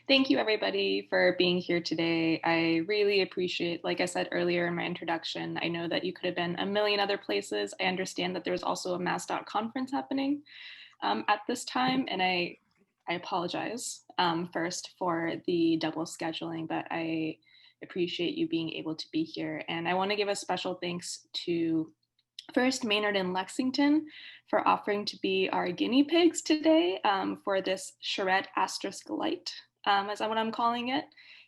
Thank you, everybody, for being here today. I really appreciate, like I said earlier in my introduction, I know that you could have been a million other places. I understand that there's also a Mass conference happening at this time, and I apologize first for the double scheduling, but I appreciate you being able to be here. And I want to give a special thanks to first Maynard and Lexington for offering to be our guinea pigs today for this Charette asterisk light, is what I'm calling it.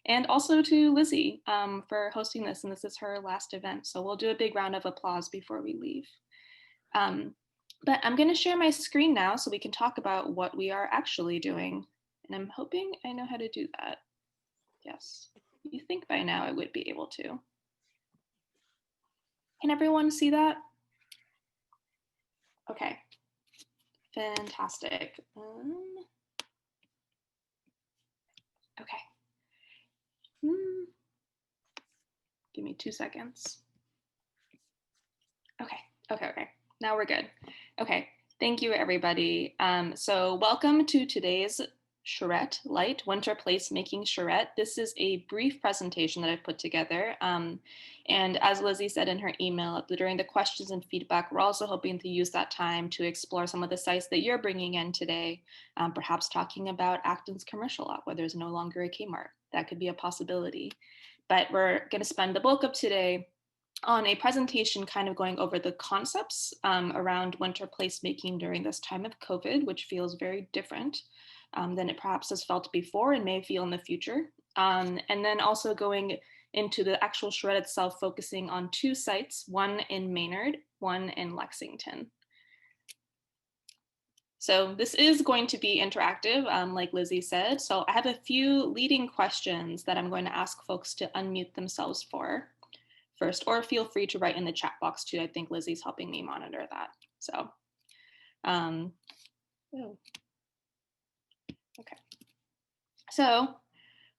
And also to Lizzie for hosting this, and this is her last event. So we'll do a big round of applause before we leave. But I'm gonna share my screen now so we can talk about what we are actually doing. And I'm hoping I know how to do that. Yes, you think by now I would be able to. Can everyone see that? Okay, fantastic. Okay. Give me 2 seconds. Okay. Now we're good. Okay. Thank you, everybody. So welcome to today's Charette Light Winter Placemaking Charette. This is a brief presentation that I've put together. And as Lizzie said in her email, during the questions and feedback, we're also hoping to use that time to explore some of the sites that you're bringing in today, perhaps talking about Acton's commercial lot where there's no longer a Kmart. That could be a possibility. But we're going to spend the bulk of today on a presentation kind of going over the concepts around winter placemaking during this time of COVID, which feels very different than it perhaps has felt before and may feel in the future. And then also going into the actual Charette itself, focusing on 2 sites, one in Maynard, one in Lexington. So this is going to be interactive, like Lizzie said. So I have a few leading questions that I'm going to ask folks to unmute themselves for first, or feel free to write in the chat box too. I think Lizzie's helping me monitor that. So, okay. So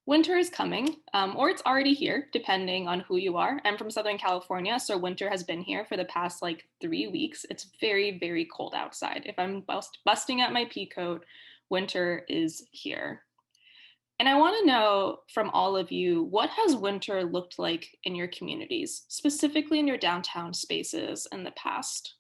winter is coming, or it's already here, depending on who you are. I'm from Southern California, so winter has been here for the past like 3 weeks. It's very, very cold outside. If I'm busting out my pea coat, winter is here. And I want to know from all of you, what has winter looked like in your communities, specifically in your downtown spaces in the past?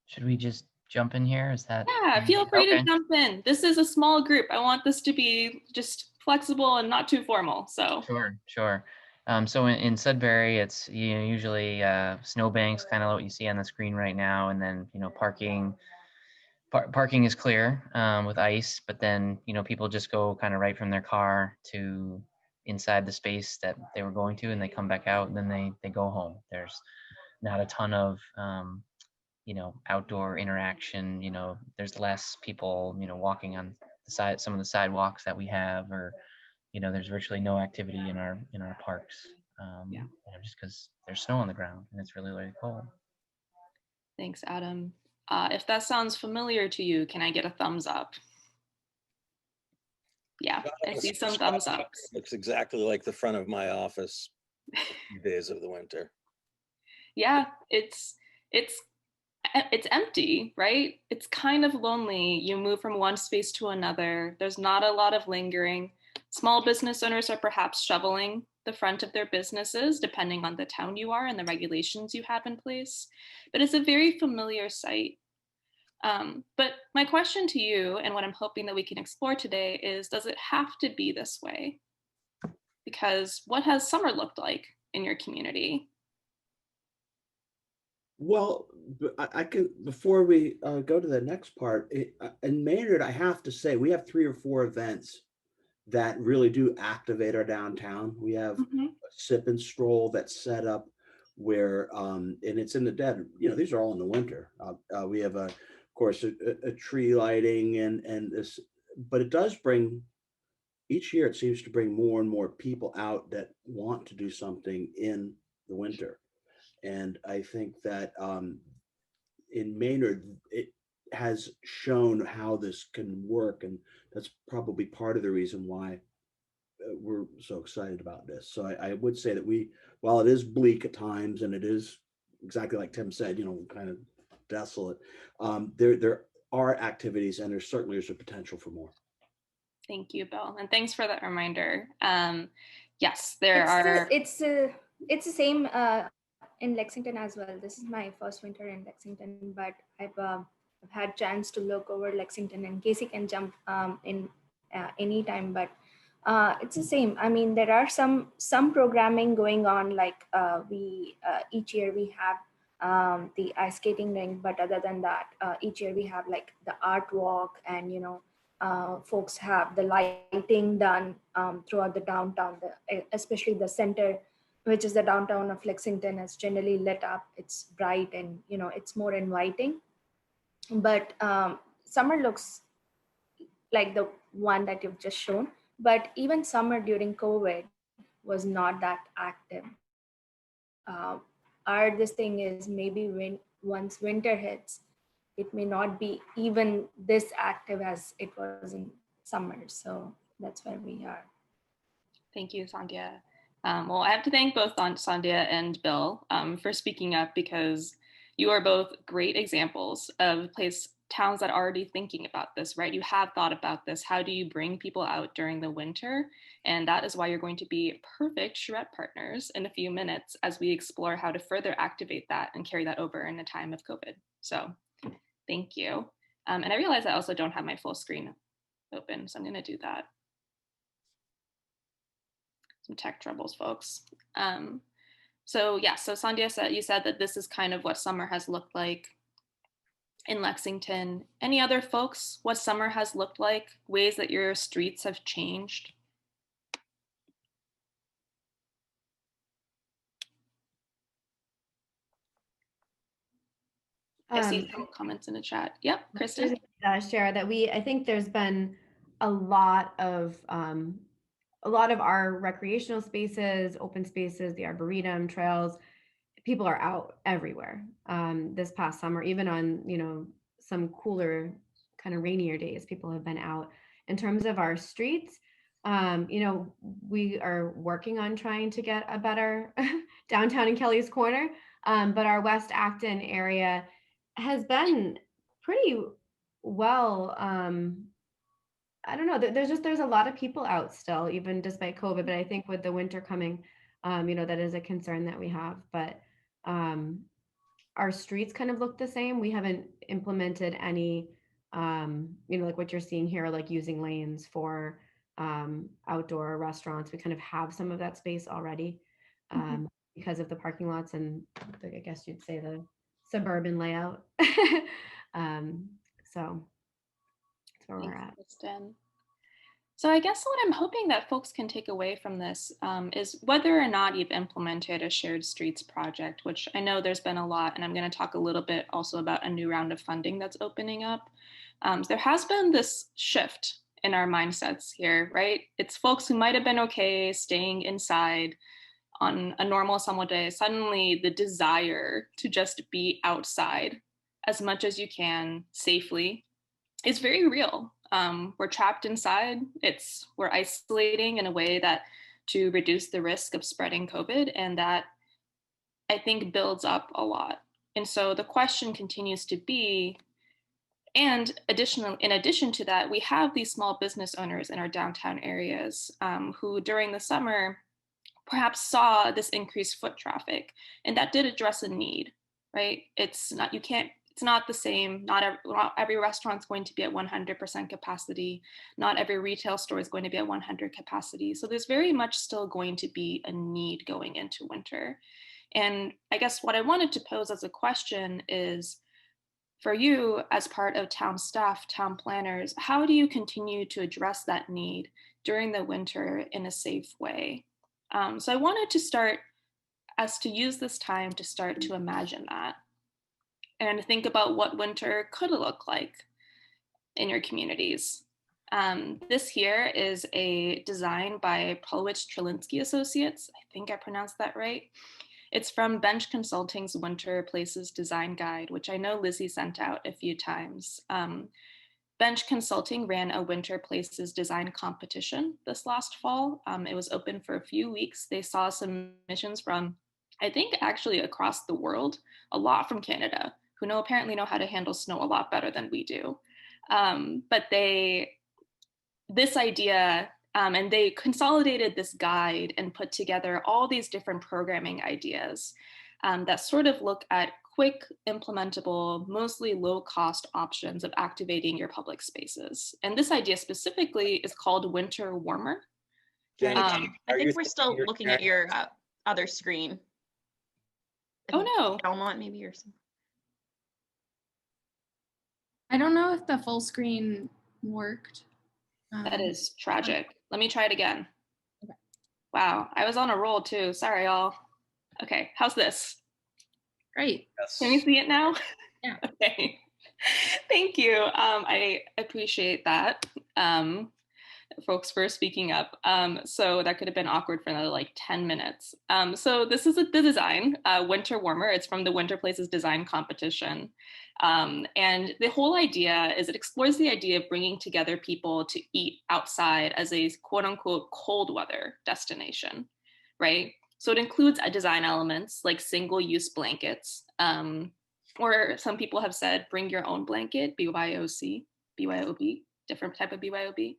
Should we just jump in here? Is that? Yeah, feel free okay. to jump in. This is a small group. I want this to be just flexible and not too formal. So Sure. So in Sudbury, it's usually snowbanks, kind of what you see on the screen right now, and then parking. Parking is clear with ice, but then people just go kind of right from their car to inside the space that they were going to, and they come back out, and then they go home. There's not a ton of outdoor interaction. There's less people walking on some of the sidewalks that we have, or there's virtually no activity in our parks, yeah. just because there's snow on the ground and it's really, really cold. Thanks, Adam. If that sounds familiar to you, can I get a thumbs up? Yeah, I see some thumbs ups. Looks exactly like the front of my office a few days of the winter. Yeah, it's empty, right? It's kind of lonely. You move from one space to another. There's not a lot of lingering. Small business owners are perhaps shoveling the front of their businesses, depending on the town you are and the regulations you have in place. But it's a very familiar sight. But my question to you, and what I'm hoping that we can explore today, is does it have to be this way? Because what has summer looked like in your community? Well, I can, before we go to the next part, in Maynard, I have to say, we have 3 or 4 events that really do activate our downtown. We have a sip and stroll that's set up where, and it's in the dead, these are all in the winter. We have, of course, a tree lighting and this, but it does bring, each year it seems to bring more and more people out that want to do something in the winter. And I think that in Maynard, it has shown how this can work. And that's probably part of the reason why we're so excited about this. So I would say that while it is bleak at times and it is exactly like Tim said, kind of desolate, there are activities and there certainly is a potential for more. Thank you, Bill, and thanks for that reminder. Yes, there are. It's the same in Lexington as well. This is my first winter in Lexington, but I've had chance to look over Lexington, and Casey can jump in anytime. But it's the same. I mean, there are some programming going on. Like we each year we have the ice skating rink, but other than that, each year we have like the art walk, and folks have the lighting done throughout the downtown, especially the center, which is the downtown of Lexington, is generally lit up. It's bright and it's more inviting. But summer looks like the one that you've just shown. But even summer during COVID was not that active. This thing is maybe once winter hits, it may not be even this active as it was in summer. So that's where we are. Thank you, Sandhya. Well, I have to thank both Sandhya and Bill for speaking up, because you are both great examples of towns that are already thinking about this, right? You have thought about this. How do you bring people out during the winter? And that is why you're going to be perfect Charette partners in a few minutes as we explore how to further activate that and carry that over in a time of COVID. So thank you. And I realize I also don't have my full screen open, so I'm going to do that. Some tech troubles, folks. So Sandhya you said that this is kind of what summer has looked like in Lexington. Any other folks, what summer has looked like, ways that your streets have changed? I see some comments in the chat. Yep, Kristen. Share that I think there's been a lot of our recreational spaces, open spaces, the Arboretum, trails, people are out everywhere this past summer, even on, some cooler, kind of rainier days, people have been out. In terms of our streets, we are working on trying to get a better downtown in Kelly's Corner, but our West Acton area has been pretty well, I don't know, there's a lot of people out still, even despite COVID, but I think with the winter coming, that is a concern that we have. But our streets kind of look the same. We haven't implemented any, like what you're seeing here, like using lanes for outdoor restaurants. We kind of have some of that space already because of the parking lots and I guess you'd say the suburban layout. So that's where we're at. Kristen. So I guess what I'm hoping that folks can take away from this is whether or not you've implemented a shared streets project, which I know there's been a lot, and I'm going to talk a little bit also about a new round of funding that's opening up. There has been this shift in our mindsets here, right? It's folks who might have been okay staying inside on a normal summer day. Suddenly the desire to just be outside as much as you can safely is very real. We're trapped inside. We're isolating in a way that to reduce the risk of spreading COVID, and that I think builds up a lot. And so the question continues to be, and in addition to that, we have these small business owners in our downtown areas who during the summer perhaps saw this increased foot traffic, and that did address a need, right? It's not the same. Not every restaurant's going to be at 100% capacity. Not every retail store is going to be at 100 capacity. So there's very much still going to be a need going into winter. And I guess what I wanted to pose as a question is, for you as part of town staff, town planners, how do you continue to address that need during the winter in a safe way? So I wanted to use this time to start to imagine that, and think about what winter could look like in your communities. This here is a design by Polowitz Trelinsky Associates. I think I pronounced that right. It's from Bench Consulting's Winter Places Design Guide, which I know Lizzie sent out a few times. Bench Consulting ran a Winter Places design competition this last fall. It was open for a few weeks. They saw submissions from, I think, actually across the world, a lot from Canada, who apparently know how to handle snow a lot better than we do. But this idea, and they consolidated this guide and put together all these different programming ideas that sort of look at quick, implementable, mostly low-cost options of activating your public spaces. And this idea specifically is called Winter Warmer. Jenny, I are you think we're thinking still you're looking at sharing? your other screen. I Oh think no. Belmont maybe or something. I don't know if the full screen worked. That is tragic. Let me try it again. Okay. Wow, I was on a roll too. Sorry, y'all. Okay, how's this? Great. Yes. Can you see it now? Yeah. Okay. Thank you. I appreciate that. Folks for speaking up. So that could have been awkward for another like 10 minutes. So this is the design, Winter Warmer. It's from the Winter Places Design Competition. And the whole idea is it explores the idea of bringing together people to eat outside as a quote unquote cold weather destination, right? So it includes design elements like single-use blankets, or some people have said, bring your own blanket, BYOC, BYOB, different type of BYOB.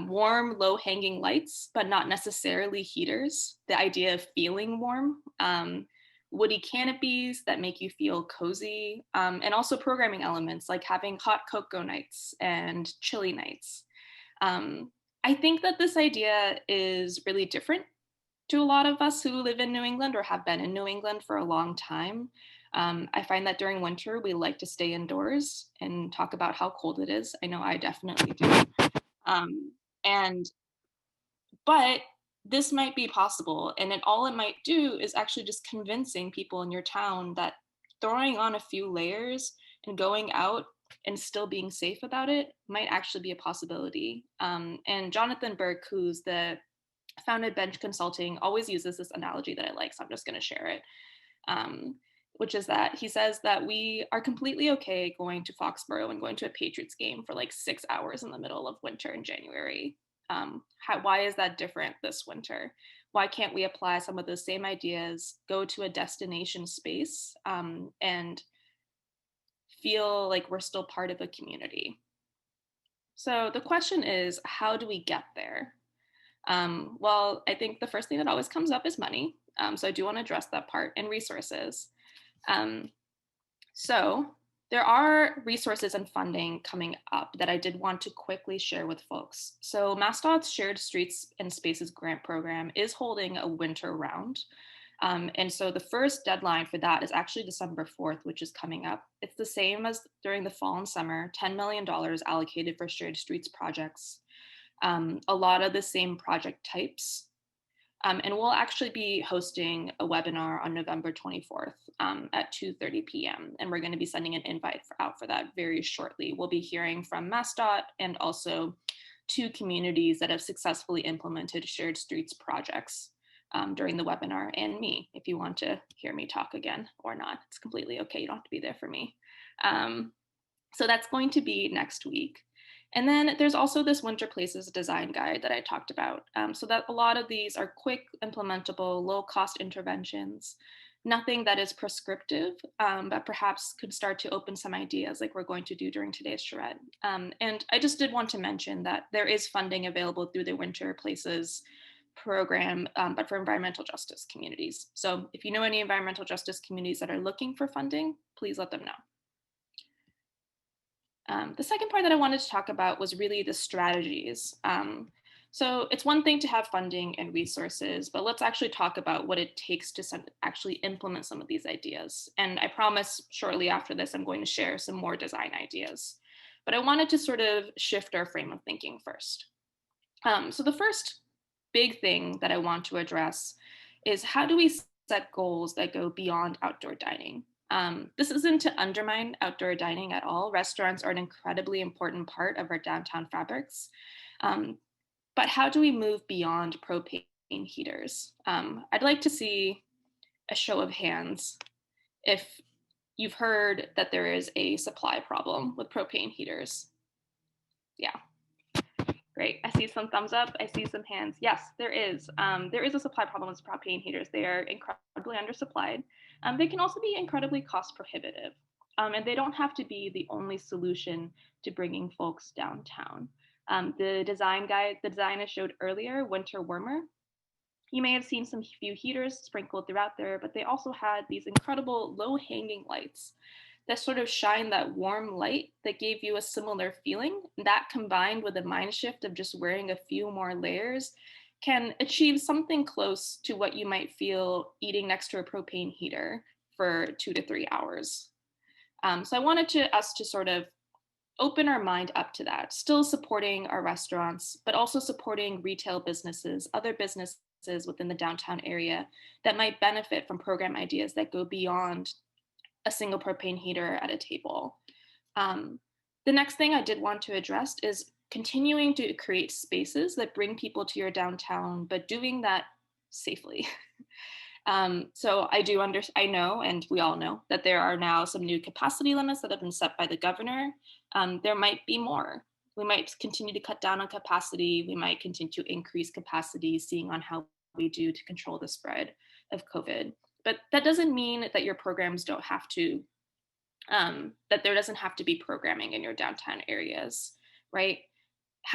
Warm, low-hanging lights, but not necessarily heaters. The idea of feeling warm. Woody canopies that make you feel cozy, and also programming elements like having hot cocoa nights and chilly nights. I think that this idea is really different to a lot of us who live in New England or have been in New England for a long time. I find that during winter, we like to stay indoors and talk about how cold it is. I know I definitely do. But this might be possible, and all it might do is actually just convincing people in your town that throwing on a few layers and going out and still being safe about it might actually be a possibility. And Jonathan Burke, who's the founded Bench Consulting, always uses this analogy that I like, so I'm just going to share it. Which is that he says that we are completely okay going to Foxborough and going to a Patriots game for like 6 hours in the middle of winter in January. Why is that different this winter? Why can't we apply some of those same ideas, go to a destination space, and feel like we're still part of a community? So the question is, how do we get there? Well, I think the first thing that always comes up is money. So I do want to address that part, and resources. So there are resources and funding coming up that I did want to quickly share with folks. So MassDOT's Shared Streets and Spaces grant program is holding a winter round. And so the first deadline for that is actually December 4th, which is coming up. It's the same as during the fall and summer, $10 million allocated for shared streets projects. A lot of the same project types. And we'll actually be hosting a webinar on November 24th at 2:30 p.m. And we're going to be sending an invite out for that very shortly. We'll be hearing from MassDOT and also 2 communities that have successfully implemented shared streets projects during the webinar, and me, if you want to hear me talk again or not. It's completely okay. You don't have to be there for me. So that's going to be next week. And then there's also this Winter Places design guide that I talked about. So that a lot of these are quick, implementable, low-cost interventions, nothing that is prescriptive, but perhaps could start to open some ideas like we're going to do during today's charrette. And I just did want to mention that there is funding available through the Winter Places program, but for environmental justice communities. So if you know any environmental justice communities that are looking for funding, please let them know. The second part that I wanted to talk about was really the strategies. So it's one thing to have funding and resources, but let's actually talk about what it takes to actually implement some of these ideas. And I promise shortly after this, I'm going to share some more design ideas. But I wanted to sort of shift our frame of thinking first. So the first big thing that I want to address is, how do we set goals that go beyond outdoor dining? This isn't to undermine outdoor dining at all. Restaurants are an incredibly important part of our downtown fabrics. But how do we move beyond propane heaters? I'd like to see a show of hands if you've heard that there is a supply problem with propane heaters. Yeah. Great. I see some thumbs up. I see some hands. Yes, there is. There is a supply problem with propane heaters. They are incredibly undersupplied. They can also be incredibly cost prohibitive. And they don't have to be the only solution to bringing folks downtown. The design guide, the design I showed earlier, Winter Warmer, you may have seen some few heaters sprinkled throughout there, but they also had these incredible low hanging lights that sort of shine that warm light that gave you a similar feeling. That combined with a mind shift of just wearing a few more layers can achieve something close to what you might feel eating next to a propane heater for 2 to 3 hours. So I wanted us to sort of open our mind up to that, still supporting our restaurants, but also supporting retail businesses, other businesses within the downtown area that might benefit from program ideas that go beyond a single propane heater at a table. The next thing I did want to address is continuing to create spaces that bring people to your downtown, but doing that safely. So I know, and we all know, that there are now some new capacity limits that have been set by the governor. There might be more. We might continue to cut down on capacity. We might continue to increase capacity, seeing on how we do to control the spread of COVID. But that doesn't mean that your programs don't have to, that there doesn't have to be programming in your downtown areas, right?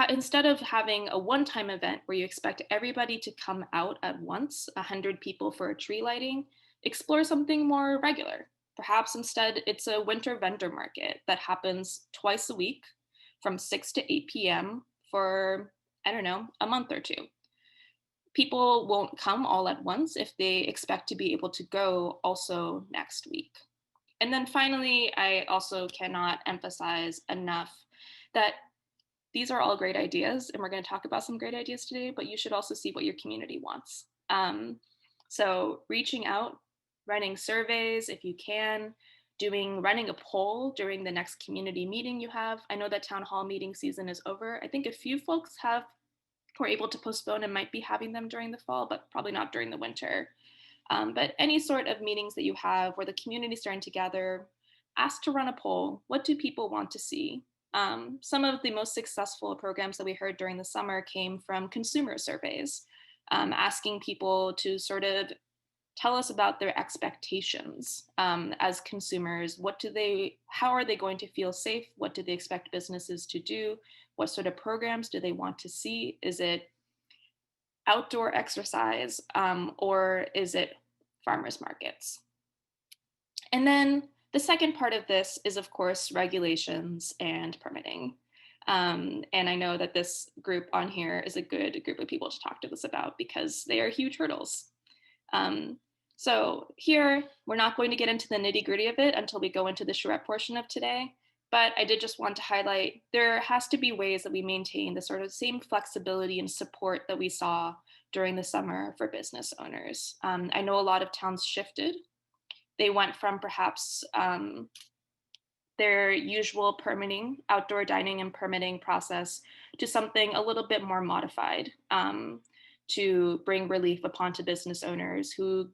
Instead of having a one-time event where you expect everybody to come out at once, 100 people for a tree lighting, explore something more regular. Perhaps instead it's a winter vendor market that happens twice a week from 6 to 8 p.m. for, I don't know, a month or two. People won't come all at once if they expect to be able to go also next week. And then finally, I also cannot emphasize enough that these are all great ideas, and we're going to talk about some great ideas today, but you should also see what your community wants. So reaching out, running surveys if you can, running a poll during the next community meeting you have. I know that town hall meeting season is over. I think a few folks were able to postpone and might be having them during the fall, but probably not during the winter. But any sort of meetings that you have where the community is starting to gather, ask to run a poll. What do people want to see? Some of the most successful programs that we heard during the summer came from consumer surveys, asking people to sort of tell us about their expectations as consumers. How are they going to feel safe? What do they expect businesses to do? What sort of programs do they want to see? Is it outdoor exercise or is it farmers markets? And then the second part of this is, of course, regulations and permitting. And I know that this group on here is a good group of people to talk to this about because they are huge hurdles. So here, we're not going to get into the nitty-gritty of it until we go into the charrette portion of today. But I did just want to highlight there has to be ways that we maintain the sort of same flexibility and support that we saw during the summer for business owners. I know a lot of towns shifted. They went from perhaps their usual permitting, outdoor dining and permitting process to something a little bit more modified to bring relief upon to business owners who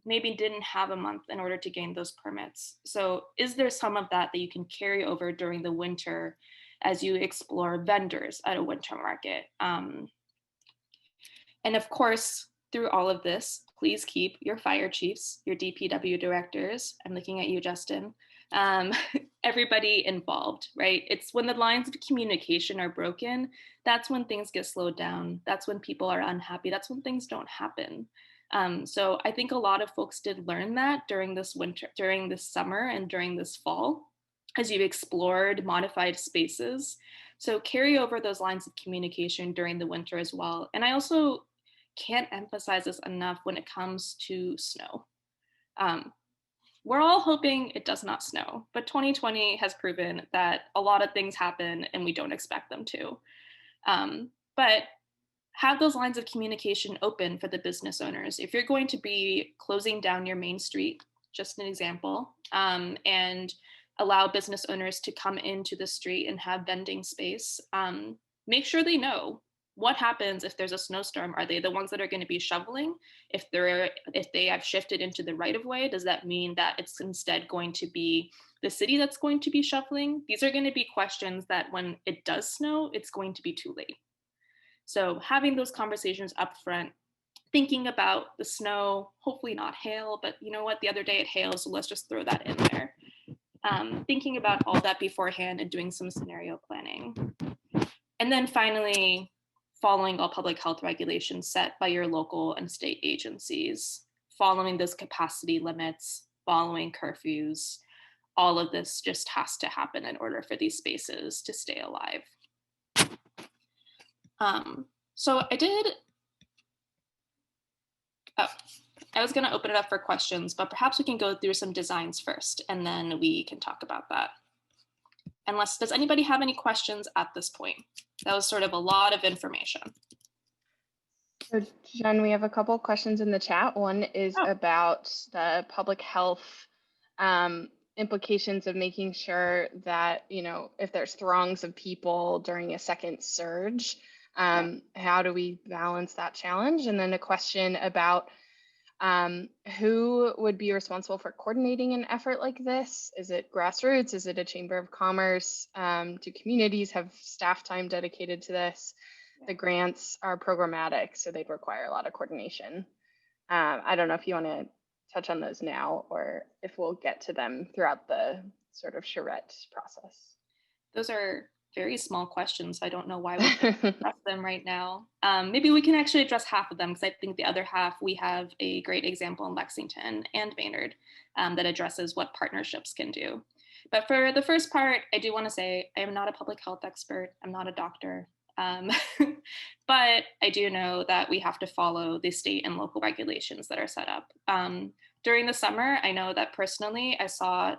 maybe didn't have a month in order to gain those permits. So is there some of that you can carry over during the winter as you explore vendors at a winter market? And of course, through all of this, please keep your fire chiefs, your DPW directors, I'm looking at you, Justin, everybody involved, right? It's when the lines of communication are broken, that's when things get slowed down. That's when people are unhappy. That's when things don't happen. So I think a lot of folks did learn that during this winter, during this summer, and during this fall, as you've explored modified spaces. So carry over those lines of communication during the winter as well. And I also can't emphasize this enough when it comes to snow. We're all hoping it does not snow, but 2020 has proven that a lot of things happen and we don't expect them to. But have those lines of communication open for the business owners. If you're going to be closing down your main street, just an example, and allow business owners to come into the street and have vending space, make sure they know what happens if there's a snowstorm? Are they the ones that are going to be shoveling? If they have shifted into the right of way, does that mean that it's instead going to be the city that's going to be shoveling? These are going to be questions that when it does snow, it's going to be too late. So having those conversations up front, thinking about the snow, hopefully not hail, but you know what, the other day it hailed, so let's just throw that in there. Thinking about all that beforehand and doing some scenario planning. And then finally, following all public health regulations set by your local and state agencies, following those capacity limits, following curfews. All of this just has to happen in order for these spaces to stay alive. So I was going to open it up for questions, but perhaps we can go through some designs first, and then we can talk about that. Does anybody have any questions at this point? That was sort of a lot of information. So Jen, we have a couple of questions in the chat. One is about the public health implications of making sure that, you know, if there's throngs of people during a second surge, how do we balance that challenge? And then a question about who would be responsible for coordinating an effort like this? Is it grassroots? Is it a chamber of commerce? Do communities have staff time dedicated to this? The grants are programmatic, so they'd require a lot of coordination. I don't know if you want to touch on those now or if we'll get to them throughout the sort of charrette process. Those are very small questions. I don't know why we can't address them right now. Maybe we can actually address half of them, because I think the other half, we have a great example in Lexington and Maynard that addresses what partnerships can do. But for the first part, I do want to say I am not a public health expert. I'm not a doctor. But I do know that we have to follow the state and local regulations that are set up. During the summer, I know that personally, I saw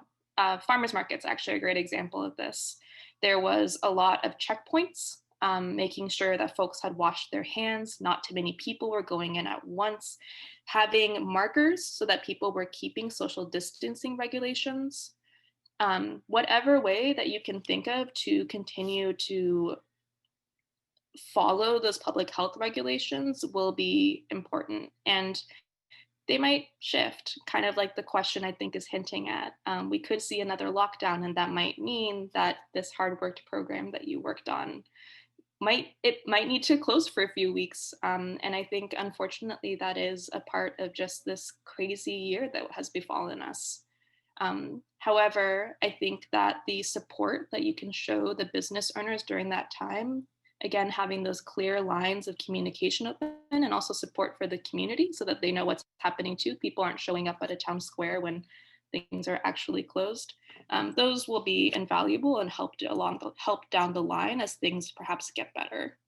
farmers markets, actually a great example of this. There was a lot of checkpoints, making sure that folks had washed their hands, not too many people were going in at once, having markers so that people were keeping social distancing regulations. Whatever way that you can think of to continue to follow those public health regulations will be important. And they might shift, kind of like the question I think is hinting at. We could see another lockdown, and that might mean that this hard worked program that you worked on might need to close for a few weeks. And I think, unfortunately, that is a part of just this crazy year that has befallen us. However, I think that the support that you can show the business owners during that time, again, having those clear lines of communication open, and also support for the community so that they know what's happening too. People aren't showing up at a town square when things are actually closed. Those will be invaluable and help down the line as things perhaps get better.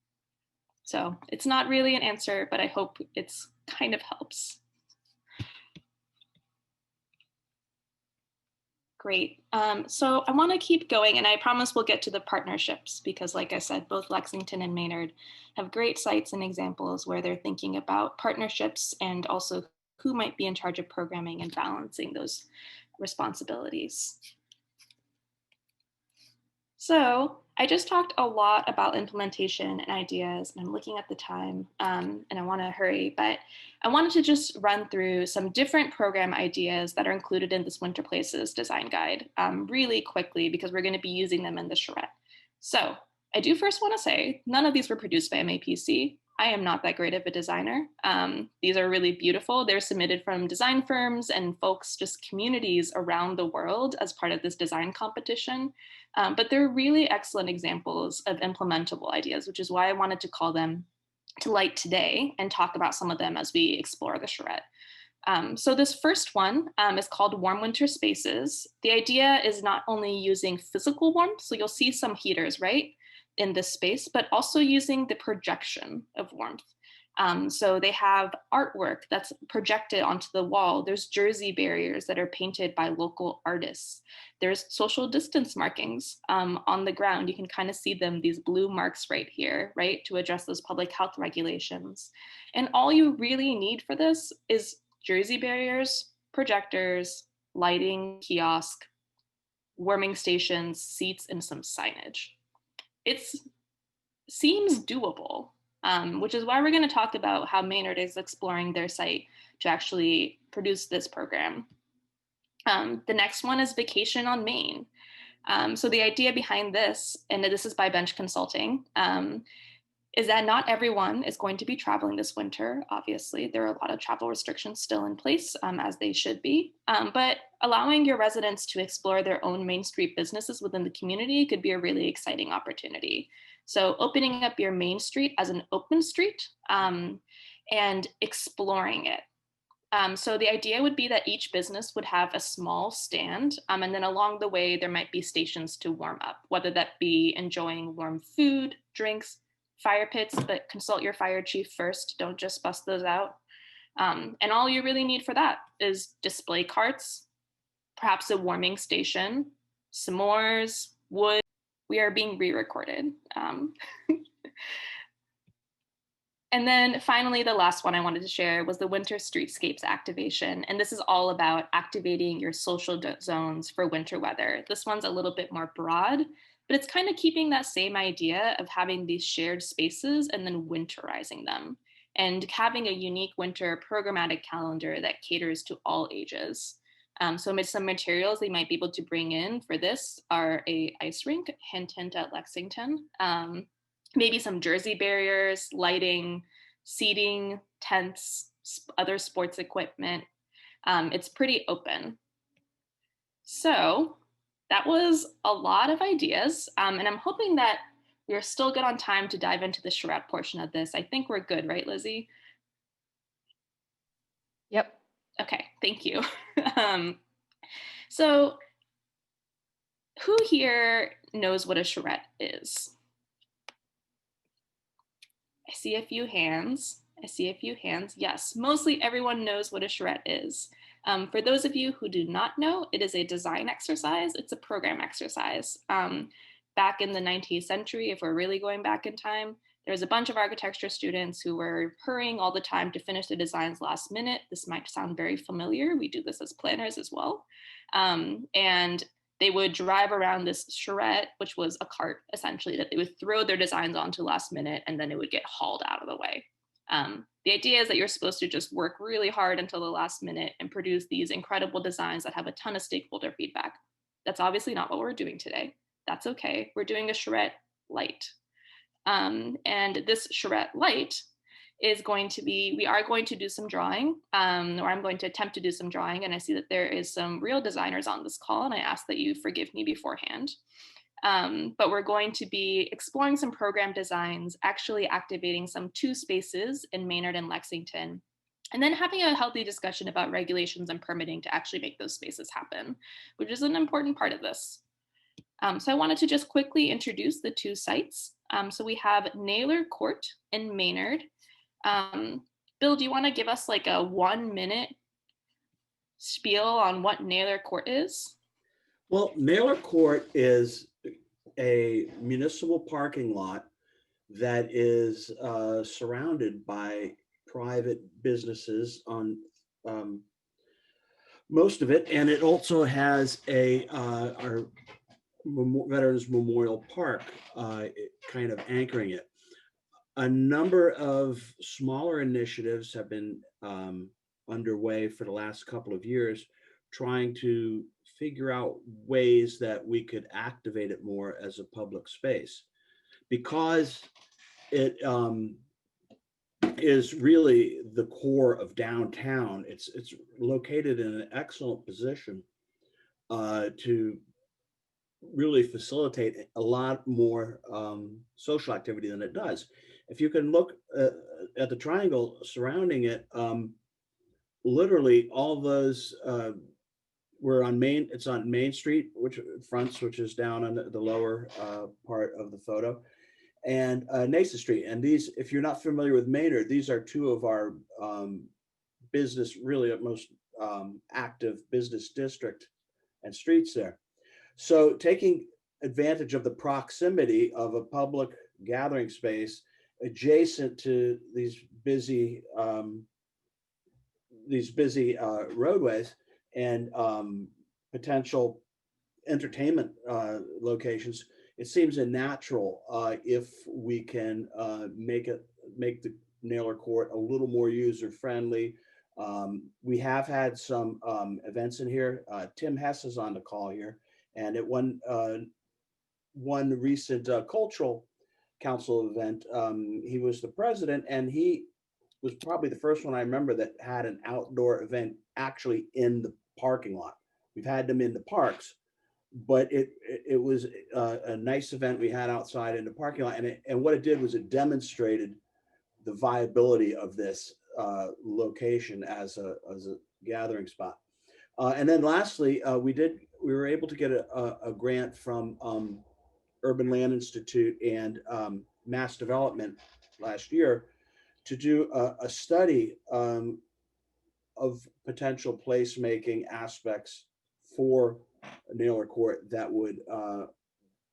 So it's not really an answer, but I hope it's kind of helps. Great. So I want to keep going, and I promise we'll get to the partnerships, because like I said, both Lexington and Maynard have great sites and examples where they're thinking about partnerships and also who might be in charge of programming and balancing those responsibilities. So I just talked a lot about implementation and ideas, and I'm looking at the time, and I want to hurry, but I wanted to just run through some different program ideas that are included in this Winter Places design guide really quickly, because we're going to be using them in the charrette. So I do first want to say, none of these were produced by MAPC. I am not that great of a designer. These are really beautiful. They're submitted from design firms and folks, just communities around the world as part of this design competition. But they're really excellent examples of implementable ideas, which is why I wanted to call them to light today and talk about some of them as we explore the charrette. So this first one is called Warm Winter Spaces. The idea is not only using physical warmth, so you'll see some heaters, right, in this space, but also using the projection of warmth. So they have artwork that's projected onto the wall. There's jersey barriers that are painted by local artists. There's social distance markings on the ground. You can kind of see them, these blue marks right here, right, to address those public health regulations. And all you really need for this is jersey barriers, projectors, lighting, kiosk, warming stations, seats, and some signage. It seems doable. which is why we're going to talk about how Maynard is exploring their site to actually produce this program. The next one is Vacation on Main. So the idea behind this, and this is by Bench Consulting, is that not everyone is going to be traveling this winter. Obviously, there are a lot of travel restrictions still in place, as they should be. But allowing your residents to explore their own Main Street businesses within the community could be a really exciting opportunity. So opening up your Main Street as an open street and exploring it. So the idea would be that each business would have a small stand, and then along the way, there might be stations to warm up, whether that be enjoying warm food, drinks, fire pits, but consult your fire chief first. Don't just bust those out. And all you really need for that is display carts, perhaps a warming station, s'mores, wood. We are being re-recorded. And then finally, the last one I wanted to share was the Winter Streetscapes activation. And this is all about activating your social zones for winter weather. This one's a little bit more broad, but it's kind of keeping that same idea of having these shared spaces and then winterizing them and having a unique winter programmatic calendar that caters to all ages. So some materials they might be able to bring in for this are a ice rink, hint, hint at Lexington, maybe some jersey barriers, lighting, seating, tents, other sports equipment. It's pretty open. So that was a lot of ideas. And I'm hoping that we're still good on time to dive into the charrette portion of this. I think we're good, right, Lizzie? Yep. Okay, thank you. So who here knows what a charrette is? I see a few hands. Yes, mostly everyone knows what a charrette is. For those of you who do not know, it is a design exercise. It's a program exercise. Back in the 19th century, if we're really going back in time, there was a bunch of architecture students who were hurrying all the time to finish their designs last minute. This might sound very familiar. We do this as planners as well. And they would drive around this charrette, which was a cart essentially that they would throw their designs onto last minute, and then it would get hauled out of the way. The idea is that you're supposed to just work really hard until the last minute and produce these incredible designs that have a ton of stakeholder feedback. That's obviously not what we're doing today. That's okay. We're doing a charrette light. And this charrette light is going to be, we are going to do some drawing, or I'm going to attempt to do some drawing. And I see that there is some real designers on this call, and I ask that you forgive me beforehand. But we're going to be exploring some program designs, actually activating some 2 spaces in Maynard and Lexington, and then having a healthy discussion about regulations and permitting to actually make those spaces happen, which is an important part of this. So I wanted to just quickly introduce the 2 sites. So we have Naylor Court in Maynard. Bill, do you want to give us like a 1-minute spiel on what Naylor Court is? Well, Naylor Court is a municipal parking lot that is surrounded by private businesses on most of it, and it also has our Veterans Memorial Park kind of anchoring it. A number of smaller initiatives have been underway for the last couple of years, trying to figure out ways that we could activate it more as a public space, because it is really the core of downtown. It's located in an excellent position to really facilitate a lot more social activity than it does. If you can look at the triangle surrounding it, literally all those it's on Main Street, which is down on the lower part of the photo, and Nason Street. And these, if you're not familiar with Maynard, these are 2 of our business, really most active business district and streets there. So taking advantage of the proximity of a public gathering space adjacent to these busy roadways and potential entertainment locations, it seems a natural if we can make it make the Naylor Court a little more user friendly. We have had some events in here. Tim Hess is on the call here, and at one recent cultural council event, he was the president, and he was probably the first one I remember that had an outdoor event actually in the parking lot. We've had them in the parks, but it was a nice event we had outside in the parking lot, and what it did was it demonstrated the viability of this location as a gathering spot. And then lastly, we were able to get a grant from Urban Land Institute and Mass Development last year to do a study of potential placemaking aspects for Naylor Court that would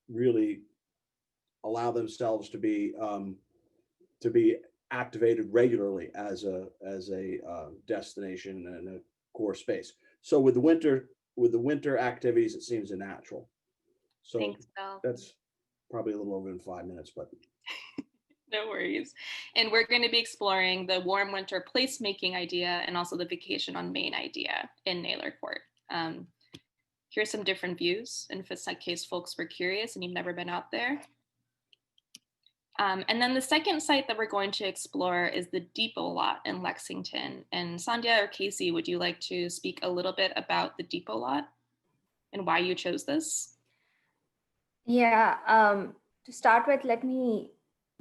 really allow themselves to be activated regularly as a destination and a core space. So with the winter activities, it seems a natural. So Thanks, Bill. that's probably a little over in 5 minutes, but no worries. And we're going to be exploring the warm winter placemaking idea and also the vacation on Main idea in Naylor Court. Here's some different views, and if it's in case folks were curious and you've never been out there. And then the second site that we're going to explore is the Depot Lot in Lexington. And Sandhya or Casey, would you like to speak a little bit about the Depot Lot and why you chose this? Yeah, to start with, let me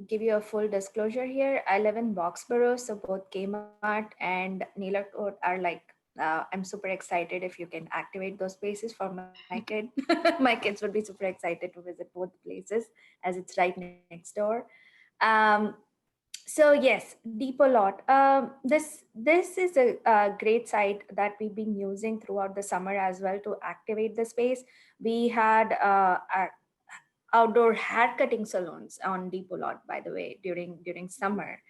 give you a full disclosure here. I live in Boxborough, so both Kmart and Naylor Court are like, I'm super excited if you can activate those spaces for my kid. My kids would be super excited to visit both places as it's right next door. So yes, Depot Lot. This is a great site that we've been using throughout the summer as well to activate the space. We had our outdoor hair cutting salons on Depot Lot, by the way, during summer.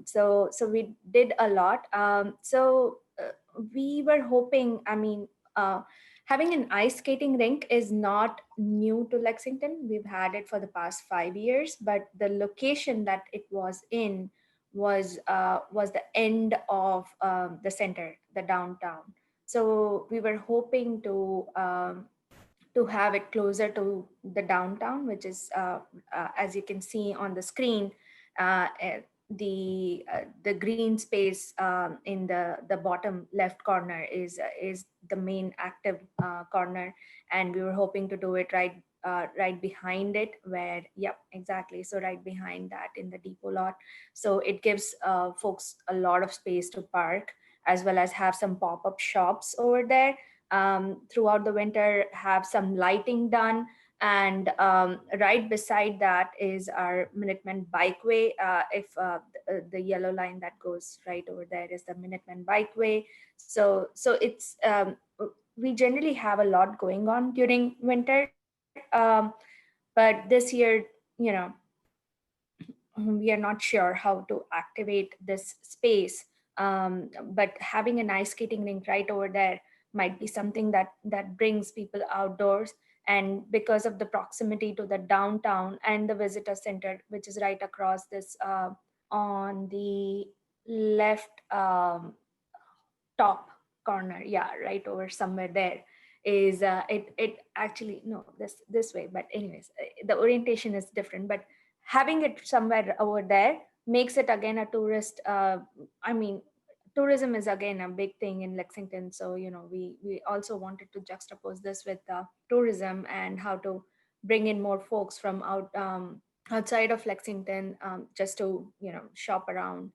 So we did a lot. We were hoping, having an ice skating rink is not new to Lexington. We've had it for the past 5 years, but the location that it was in was the end of the center, the downtown. So we were hoping to have it closer to the downtown, which is, as you can see on the screen, the green space in the bottom left corner is the main active corner, and we were hoping to do it right behind it, where, yep, exactly. So right behind that in the Depot Lot. So it gives folks a lot of space to park, as well as have some pop-up shops over there. Throughout the winter, have some lighting done, and right beside that is our Minutemen Bikeway. If the yellow line that goes right over there is the Minutemen Bikeway. So it's we generally have a lot going on during winter, but this year, we are not sure how to activate this space. But having an ice skating rink right over there might be something that brings people outdoors. And because of the proximity to the downtown and the visitor center, which is right across this on the left top corner, yeah, right over somewhere there is it actually, no, this way, but anyways, the orientation is different, but having it somewhere over there makes it again a tourist. Tourism is again a big thing in Lexington. So, we also wanted to juxtapose this with tourism and how to bring in more folks from outside of Lexington, just to, shop around,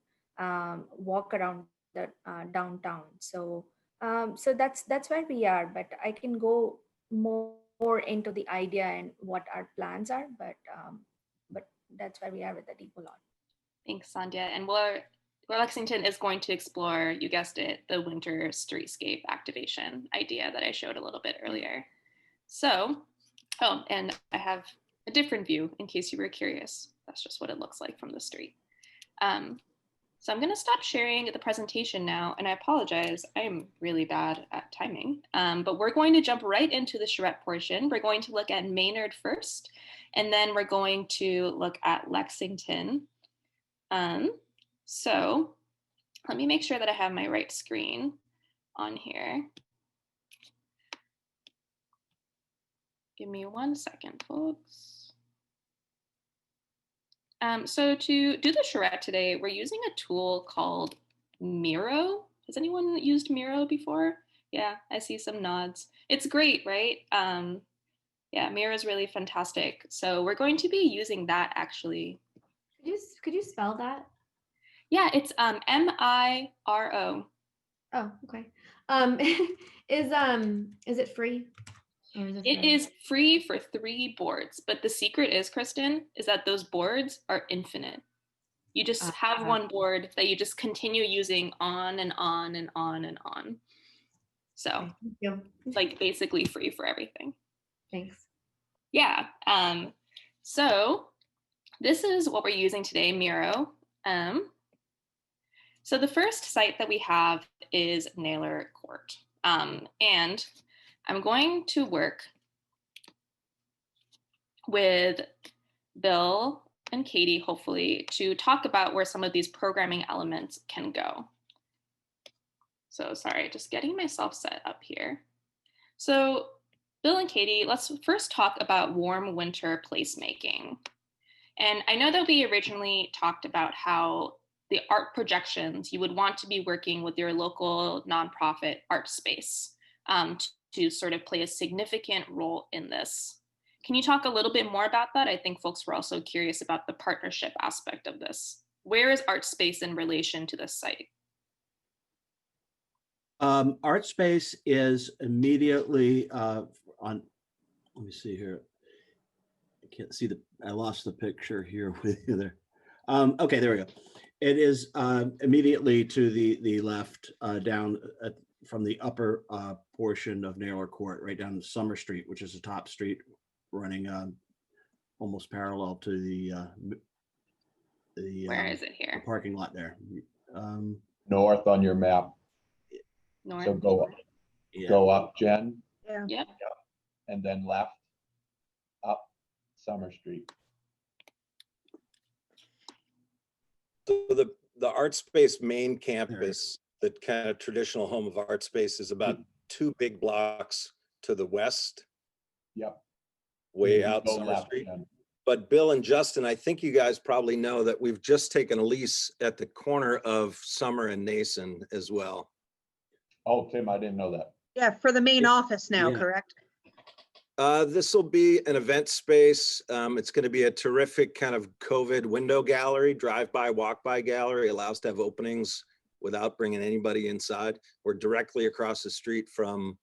walk around the downtown. So that's where we are, but I can go more into the idea and what our plans are, but that's where we are with the Depot Lot. Thanks, Sandhya. And where Lexington is going to explore, you guessed it, the winter streetscape activation idea that I showed a little bit earlier. So, and I have a different view in case you were curious. That's just what it looks like from the street. So I'm going to stop sharing the presentation now, and I apologize, I'm really bad at timing, but we're going to jump right into the Charette portion. We're going to look at Maynard first, and then we're going to look at Lexington. So let me make sure that I have my right screen on here. Give me 1 second, folks. So to do the charrette today, we're using a tool called Miro. Has anyone used Miro before? Yeah, I see some nods. It's great, right? Yeah, Miro is really fantastic. So we're going to be using that actually. Could you spell that? Yeah, it's Miro. Oh, okay. Is it free? Or is It is free for 3 boards, but the secret is, Kristen, is that those boards are infinite. You just have one board that you just continue using on and on and on and on. So it's like basically free for everything. Thanks. Yeah. So this is what we're using today, Miro. So the first site that we have is Naylor Court. And I'm going to work with Bill and Katie, hopefully, to talk about where some of these programming elements can go. So sorry, just getting myself set up here. So Bill and Katie, let's first talk about warm winter placemaking. And I know that we originally talked about how the art projections, you would want to be working with your local nonprofit art space to sort of play a significant role in this. Can you talk a little bit more about that? I think folks were also curious about the partnership aspect of this. Where is art space in relation to this site? Art space is immediately on, let me see here. I can't see I lost the picture here with you there. Okay, there we go. It is immediately to the left down from the upper portion of Naylor Court, right down Summer Street, which is the top street running almost parallel to Where is it here? the parking lot there. North on your map. North. So go up, Yeah. go up, Jen. Yeah. Yep. And then left up Summer Street. So the art space main campus, the kind of traditional home of art space, is about 2 big blocks to the west. Yep. Way You out go Summer left, Street. Jen. But Bill and Justin, I think you guys probably know that we've just taken a lease at the corner of Summer and Nason as well. Oh, Tim, I didn't know that. Yeah, for the main office now, Yeah. correct? This will be an event space. It's going to be a terrific kind of COVID window gallery, drive-by, walk-by gallery, allows to have openings without bringing anybody inside. We're directly across the street from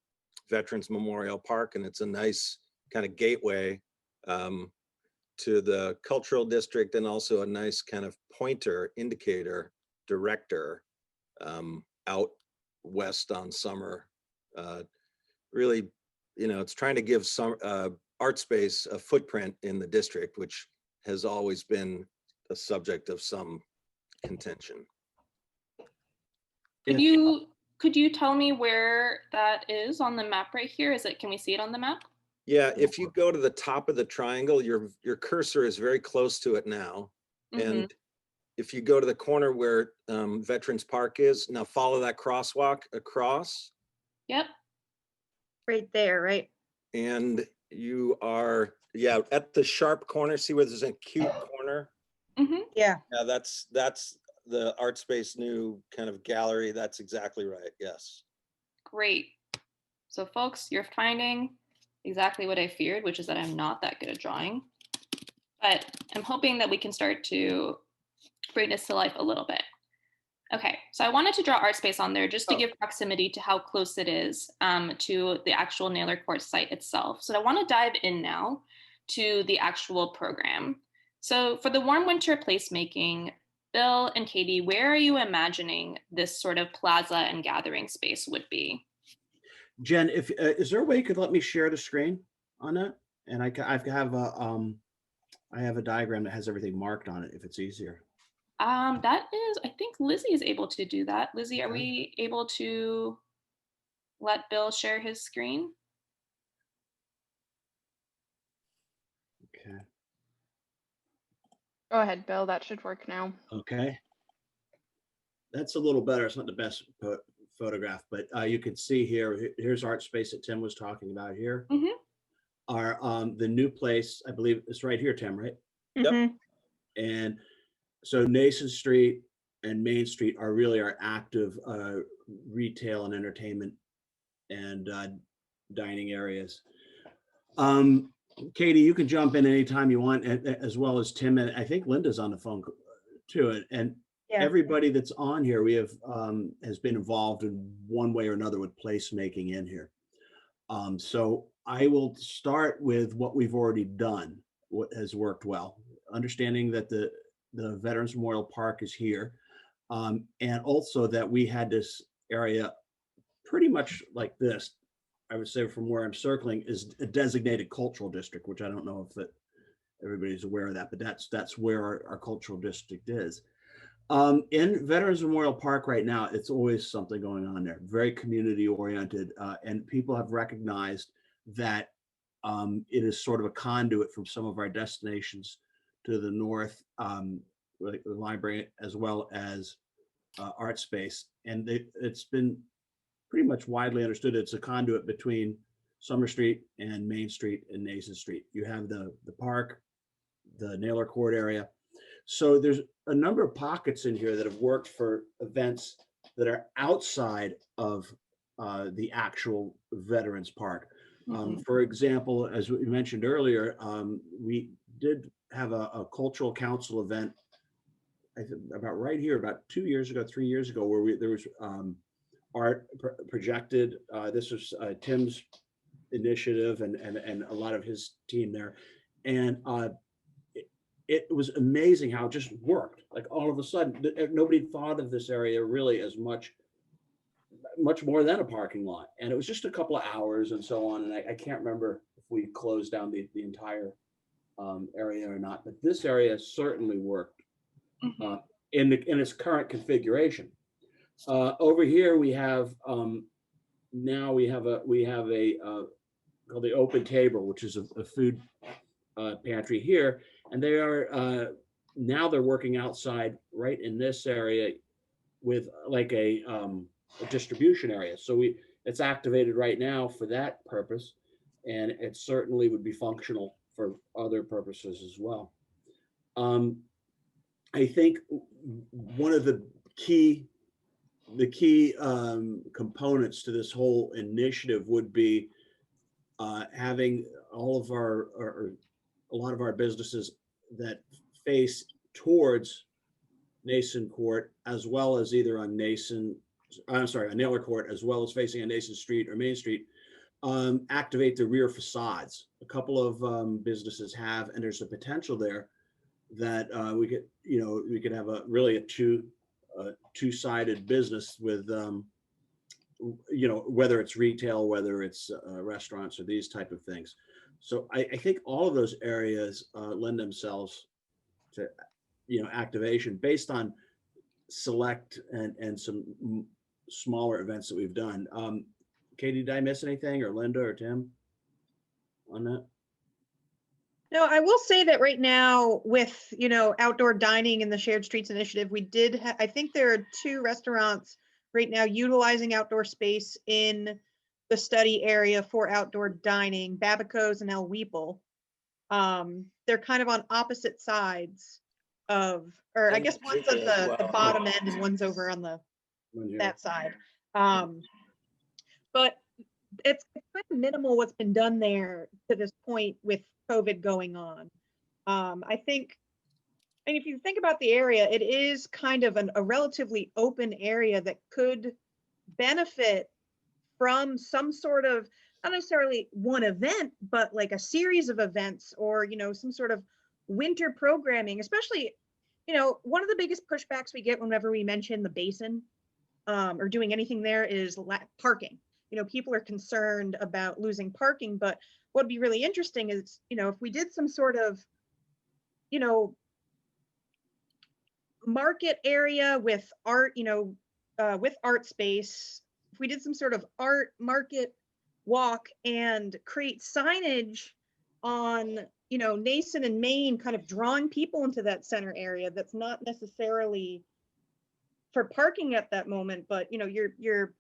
Veterans Memorial Park, and it's a nice kind of gateway to the cultural district, and also a nice kind of pointer, indicator, director out west on Summer. Really, you know, it's trying to give some art space a footprint in the district, which has always been a subject of some contention. Could you tell me where that is on the map right here? Can we see it on the map? Yeah, if you go to the top of the triangle, your cursor is very close to it now. And if you go to the corner where Veterans Park is, now follow that crosswalk across. Yep. Right there, right? And you are, yeah, at the sharp corner. See where there's an acute corner? Yeah. Yeah, that's the art space new kind of gallery. That's exactly right. Yes. Great. So folks, you're finding exactly what I feared, which is that I'm not that good at drawing. But I'm hoping that we can start to bring this to life a little bit. Okay, so I wanted to draw art space on there just to give proximity to how close it is to the actual Naylor Court site itself. So I want to dive in now to the actual program. So for the warm winter placemaking, Bill and Katie, where are you imagining this sort of plaza and gathering space would be? Jen, if is there a way you could let me share the screen on that? And I have a diagram that has everything marked on it if it's easier. That is, I think Lizzie is able to do that. Lizzie, are Okay. we able to let Bill share his screen? Okay. Go ahead, Bill. That should work now. Okay. That's a little better. It's not the best photograph, but you can see here, here's art space that Tim was talking about here. Our the new place, I believe it's right here, Tim, right? Mhm. And so Nason Street and Main Street are really our active retail and entertainment and dining areas. Katie, you can jump in anytime you want, as well as Tim, and I think Linda's on the phone too. And Yeah. everybody that's on here, we have has been involved in one way or another with placemaking in here. So I will start with what we've already done, what has worked well, understanding that the Veterans Memorial Park is here, and also that we had this area pretty much like this. I would say from where I'm circling is a designated cultural district, which I don't know if that everybody's aware of that, but that's where our cultural district is. In Veterans Memorial Park right now, it's always something going on there, very community oriented, and people have recognized that it is sort of a conduit from some of our destinations to the north, like the library, as well as art space. And it's been pretty much widely understood it's a conduit between Summer Street and Main Street and Nason Street. You have the park, the Naylor Court area. So there's a number of pockets in here that have worked for events that are outside of the actual Veterans Park. For example, as we mentioned earlier, we did have a cultural council event, I think about right here, about 2 years ago, 3 years ago, where there was art projected. This was Tim's initiative and a lot of his team there. And it was amazing how it just worked. Like all of a sudden, nobody thought of this area really as much more than a parking lot. And it was just a couple of hours and so on. And I can't remember if we closed down the entire area or not, but this area certainly worked in its current configuration. Over here we have now we have a called the Open Table, which is a food pantry here, and they are now they're working outside right in this area with like a distribution area. So it's activated right now for that purpose, and it certainly would be functional for other purposes as well. I think one of the key components to this whole initiative would be having all of or a lot of our businesses that face towards Nason Court, as well as either on Naylor Court, as well as facing on Nason Street or Main Street, activate the rear facades. A couple of businesses have, and there's a potential there that we could have a two-sided business with whether it's retail, whether it's restaurants or these type of things. So I think all of those areas lend themselves to activation based on select and some smaller events that we've done. Katie, did I miss anything, or Linda or Tim on that? No, I will say that right now with, outdoor dining and the Shared Streets Initiative, we did, I think there are 2 restaurants right now utilizing outdoor space in the study area for outdoor dining, Babaco's and El Weeple. They're kind of on opposite sides of, or I guess one's at the bottom end and one's over on that side. But it's kind of minimal what's been done there to this point with COVID going on. I think, and if you think about the area, it is kind of a relatively open area that could benefit from some sort of, not necessarily one event, but like a series of events or, some sort of winter programming, especially, one of the biggest pushbacks we get whenever we mention the basin or doing anything there is parking. People are concerned about losing parking, but what'd be really interesting is, if we did some sort of, market area with art, with art space, if we did some sort of art market walk and create signage on, you know, Nason and Main, kind of drawing people into that center area that's not necessarily for parking at that moment, but you know, you're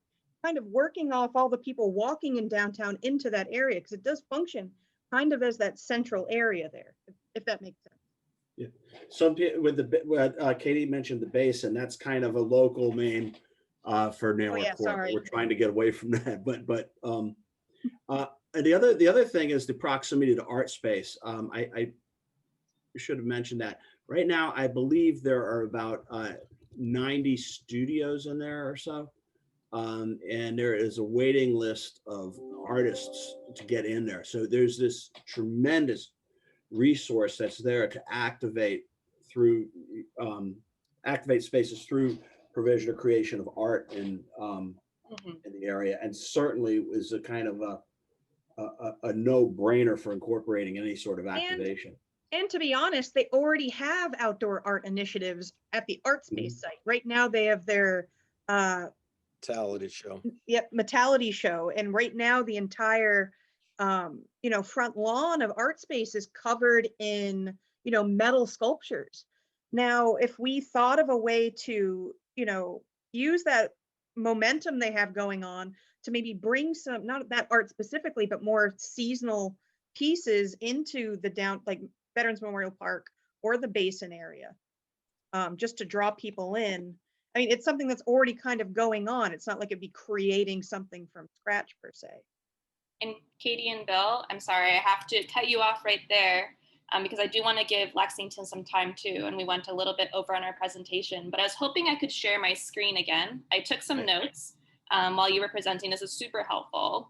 kind of working off all the people walking in downtown into that area, because it does function kind of as that central area there, if that makes sense. Yeah. Some people with the Katie mentioned the basin. That's kind of a local name for New York Court. Sorry. We're trying to get away from that. And the other thing is the proximity to art space. I should have mentioned that. Right now, I believe there are about 90 studios in there or so. And there is a waiting list of artists to get in there. So there's this tremendous resource that's there to activate through activate spaces through provision or creation of art in the area, and certainly is a kind of a no-brainer for incorporating any sort of activation. And to be honest, they already have outdoor art initiatives at the art space site. Right now they have their Metality show. Yep, Metality show. And right now the entire you know, front lawn of art space is covered in, you know, metal sculptures. Now, if we thought of a way to, you know, use that momentum they have going on to maybe bring some, not that art specifically, but more seasonal pieces into the like Veterans Memorial Park or the Basin area, just to draw people in. I mean, it's something that's already kind of going on. It's not like it'd be creating something from scratch per se. And Katie and Bill, I'm sorry, I have to cut you off right there because I do want to give Lexington some time too. And we went a little bit over on our presentation, but I was hoping I could share my screen again. I took some notes while you were presenting. This is super helpful,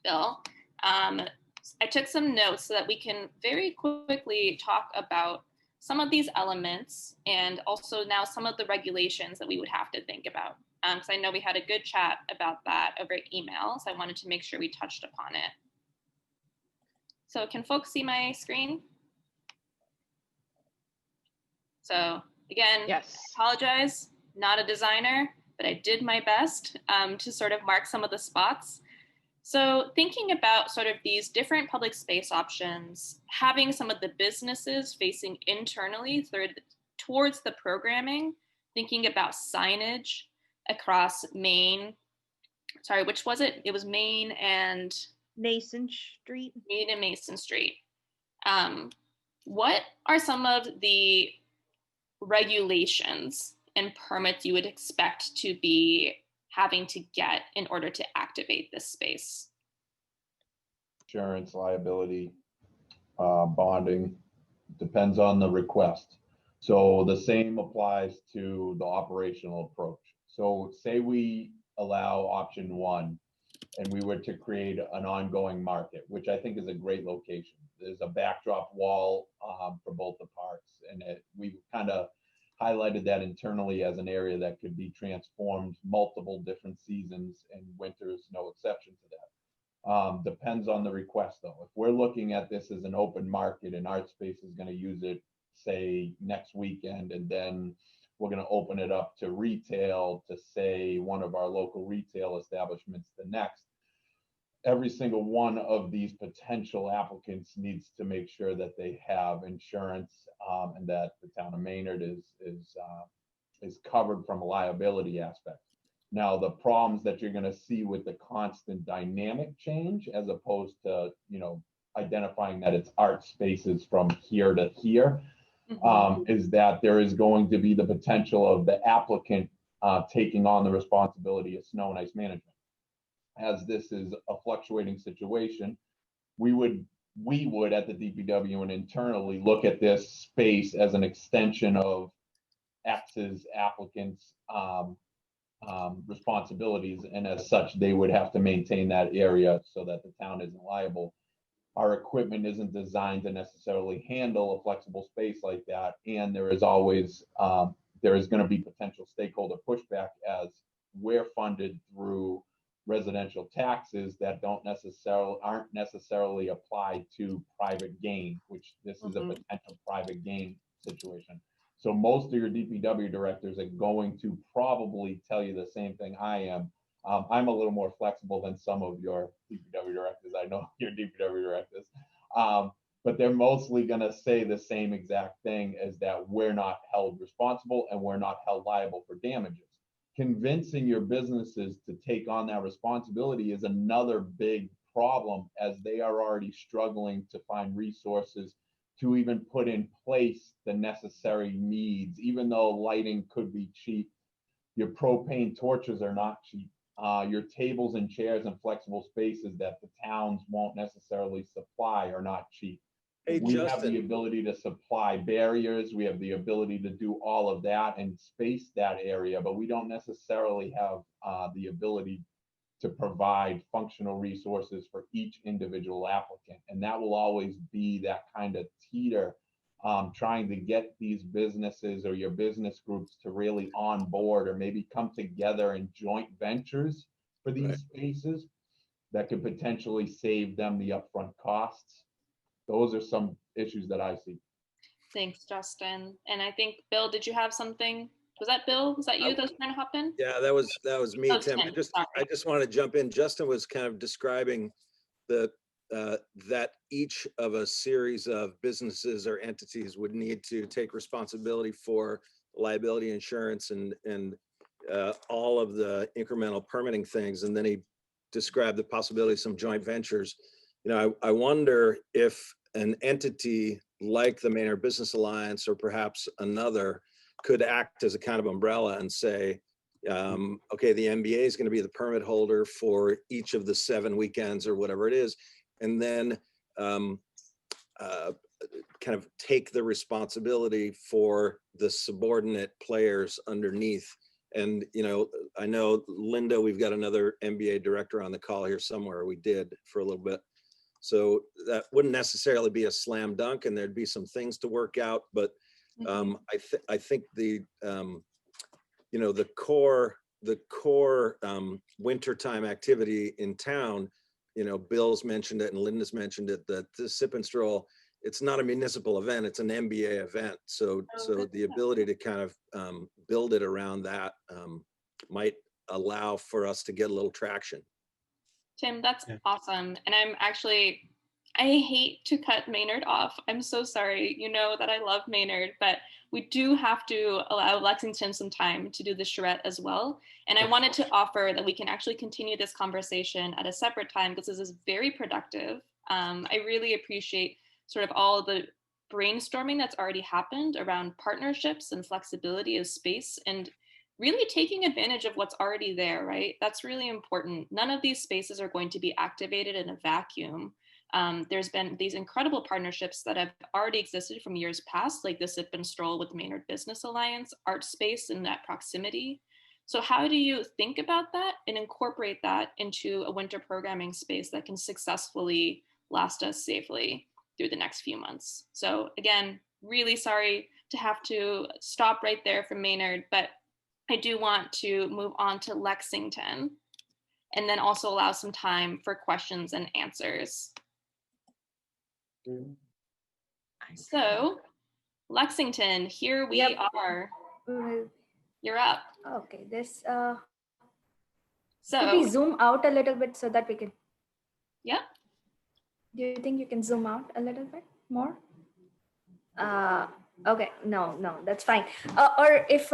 Bill. I took some notes so that we can very quickly talk about some of these elements and also now some of the regulations that we would have to think about. Because I know we had a good chat about that over email, so I wanted to make sure we touched upon it. So can folks see my screen? So again, yes. I apologize, not a designer, but I did my best to sort of mark some of the spots. So thinking about sort of these different public space options, having some of the businesses facing internally towards the programming, thinking about signage across Main, sorry, which was it? It was Main and Mason Street. Main and Mason Street. What are some of the regulations and permits you would expect to be having to get in order to activate this space? Insurance, liability, bonding, depends on the request. So the same applies to the operational approach. So say we allow option one and we were to create an ongoing market, which I think is a great location. There's a backdrop wall for both the parks, and we kind of highlighted that internally as an area that could be transformed multiple different seasons, and winter is no exception to that. Depends on the request though. If we're looking at this as an open market and ArtSpace is going to use it, say next weekend, and then we're going to open it up to retail, to say one of our local retail establishments the next, every single one of these potential applicants needs to make sure that they have insurance and that the town of Maynard is covered from a liability aspect. Now, the problems that you're going to see with the constant dynamic change, as opposed to, you know, identifying that it's art spaces from here to here, is that there is going to be the potential of the applicant taking on the responsibility of snow and ice management. As this is a fluctuating situation, we would at the DPW and internally look at this space as an extension of X's applicants' responsibilities, and as such, they would have to maintain that area so that the town isn't liable. Our equipment isn't designed to necessarily handle a flexible space like that, and there is always there is going to be potential stakeholder pushback as we're funded through residential taxes that aren't necessarily applied to private gain, which this is a potential private gain situation. So most of your DPW directors are going to probably tell you the same thing I am. I'm a little more flexible than some of your DPW directors. I know your DPW directors. But they're mostly going to say the same exact thing, as that we're not held responsible and we're not held liable for damages. Convincing your businesses to take on that responsibility is another big problem, as they are already struggling to find resources to even put in place the necessary needs. Even though lighting could be cheap, your propane torches are not cheap. Your tables and chairs and flexible spaces that the towns won't necessarily supply are not cheap. Hey, We have Justin. the ability to supply barriers. We have the ability to do all of that and space that area, but we don't necessarily have the ability to provide functional resources for each individual applicant. And that will always be that kind of teeter, trying to get these businesses or your business groups to really on board, or maybe come together in joint ventures for these spaces that could potentially save them the upfront costs. Those are some issues that I see. Thanks, Justin. And I think, Bill, did you have something? Was that Bill? Was that you that was trying to hop in? Yeah, that was me, Oh, Tim. Tim, I just want to jump in. Justin was kind of describing the that each of a series of businesses or entities would need to take responsibility for liability insurance and all of the incremental permitting things. And then he described the possibility of some joint ventures. You know, I wonder if an entity like the Maynard Business Alliance, or perhaps another, could act as a kind of umbrella and say, okay, the MBA is going to be the permit holder for each of the 7 weekends or whatever it is, and then kind of take the responsibility for the subordinate players underneath. And, you know, I know, Linda, we've got another MBA director on the call here somewhere. We did for a little bit. So that wouldn't necessarily be a slam dunk, and there'd be some things to work out. But I think the, you know, the core wintertime activity in town, you know, Bill's mentioned it and Linda's mentioned it, that the Sip and Stroll, it's not a municipal event, it's an MBA event. So the ability to kind of build it around that might allow for us to get a little traction. Tim, that's awesome. And I hate to cut Maynard off. I'm so sorry. You know that I love Maynard, but we do have to allow Lexington some time to do the charrette as well. And I wanted to offer that we can actually continue this conversation at a separate time, because this is very productive. I really appreciate sort of all the brainstorming that's already happened around partnerships and flexibility of space, and really taking advantage of what's already there, right? That's really important. None of these spaces are going to be activated in a vacuum. There's been these incredible partnerships that have already existed from years past, like the Sip and Stroll with the Maynard Business Alliance, art space in that proximity. So how do you think about that and incorporate that into a winter programming space that can successfully last us safely through the next few months? So again, really sorry to have to stop right there for Maynard, but I do want to move on to Lexington, and then also allow some time for questions and answers. So, Lexington, here we are. You're up. Okay, this so could we zoom out a little bit so that we can? Yeah. Do you think you can zoom out a little bit more? Okay, no, that's fine. Or if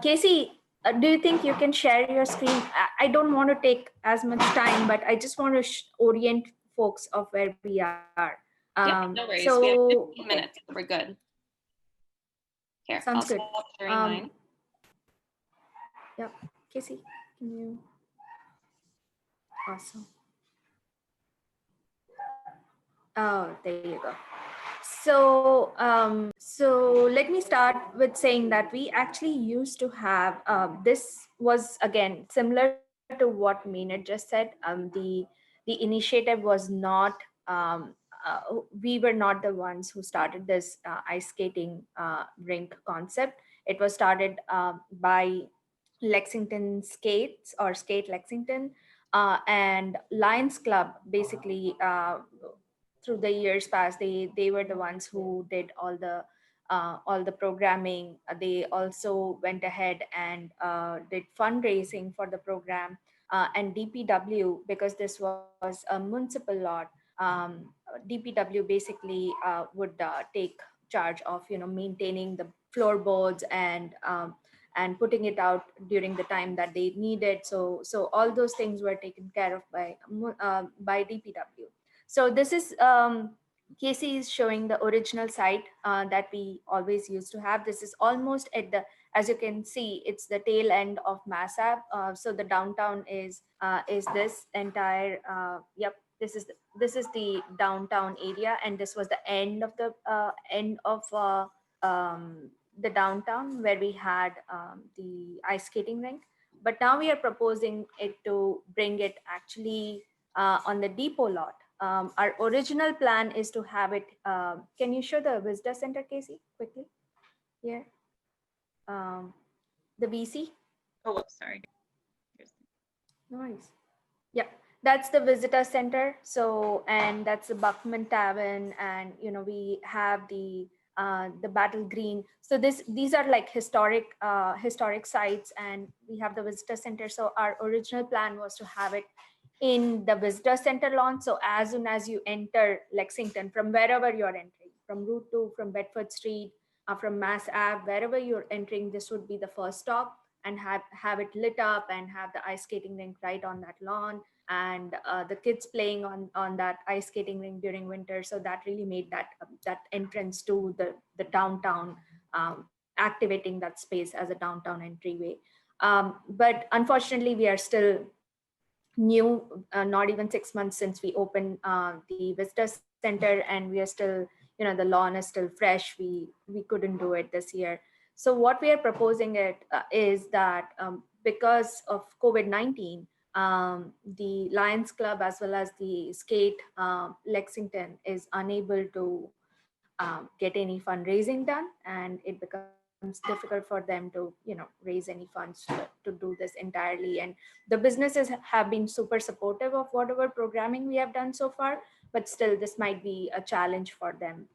Casey, do you think you can share your screen? I don't want to take as much time, but I just want to orient folks of where we are. No worries. So, we have 15 minutes. We're good. Here, sounds good. Sharing mine. Yep, Casey, can you? Awesome. Oh, there you go. So, so let me start with saying that we actually used to have, this was again, similar to what Maynard just said. The initiative was not, we were not the ones who started this ice skating rink concept. It was started by Lexington Skates or Skate Lexington and Lions Club, basically, through the years past, they were the ones who did all the programming. They also went ahead and did fundraising for the program, and DPW, because this was a municipal lot, DPW basically would take charge of, maintaining the floorboards and putting it out during the time that they need it. So all those things were taken care of by DPW. So this is Casey is showing the original site that we always used to have. This is almost at the, as you can see, it's the tail end of Mass Ave. So the downtown is this entire, yep, this is the downtown area, and this was the end of the downtown where we had the ice skating rink. But now we are proposing it to bring it actually on the depot lot. Our original plan is to have it. Can you show the visitor center, Casey, quickly? Here, the VC. Oh, whoops, sorry. Nice. Yeah, that's the visitor center. So, and that's the Buckman Tavern, and we have the Battle Green. So these are like historic sites, and we have the visitor center. So our original plan was to have it in the visitor center lawn. So as soon as you enter Lexington, from wherever you're entering, from Route 2, from Bedford Street, from Mass Ave, wherever you're entering, this would be the first stop, and have it lit up and have the ice skating rink right on that lawn, and the kids playing on that ice skating rink during winter. So that really made that entrance to the downtown, activating that space as a downtown entryway. But unfortunately, we are still new, not even 6 months since we opened the visitor center, and we are still, the lawn is still fresh. We couldn't do it this year. So what we are proposing is that because of COVID-19, the Lions Club as well as the Skate Lexington is unable to get any fundraising done, and it becomes difficult for them to raise any funds to do this entirely. And the businesses have been super supportive of whatever programming we have done so far, but still this might be a challenge for them.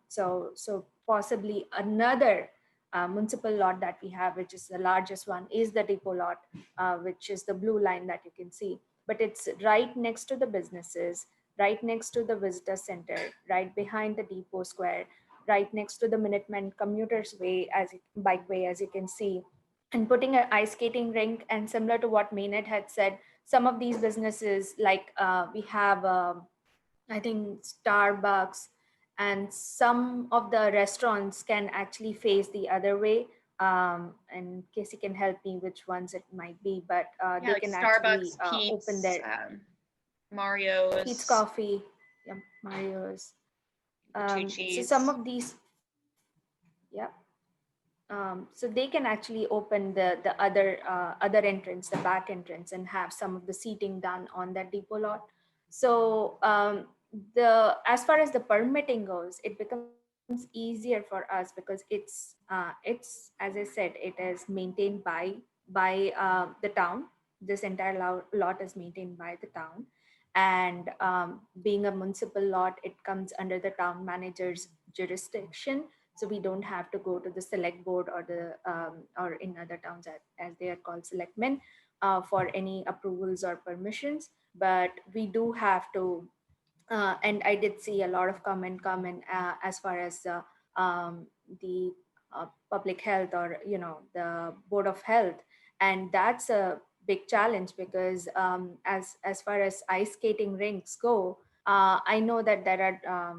So possibly another municipal lot that we have, which is the largest one, is the depot lot, which is the blue line that you can see. But it's right next to the businesses, right next to the visitor center, right behind the depot square, right next to the Minutemen Commuters Way, bikeway, as you can see. And putting an ice skating rink, and similar to what Maynard had said, some of these businesses, like we have, I think, Starbucks, and some of the restaurants can actually face the other way. And Casey can help me which ones it might be, but they like can Starbucks, actually Pete's, open their Mario's. Pete's Coffee, yeah, Mario's. So some of these, yeah. So they can actually open the other entrance, the back entrance, and have some of the seating done on that depot lot. So as far as the permitting goes, it becomes easier for us because it's as I said, it is maintained by the town. This entire lot is maintained by the town, and being a municipal lot, it comes under the town manager's jurisdiction. So we don't have to go to the select board or or in other towns as they are called selectmen for any approvals or permissions. But we do have to, and I did see a lot of comment as far as the public health, or the board of health, and that's a big challenge because as far as ice skating rinks go, I know that there are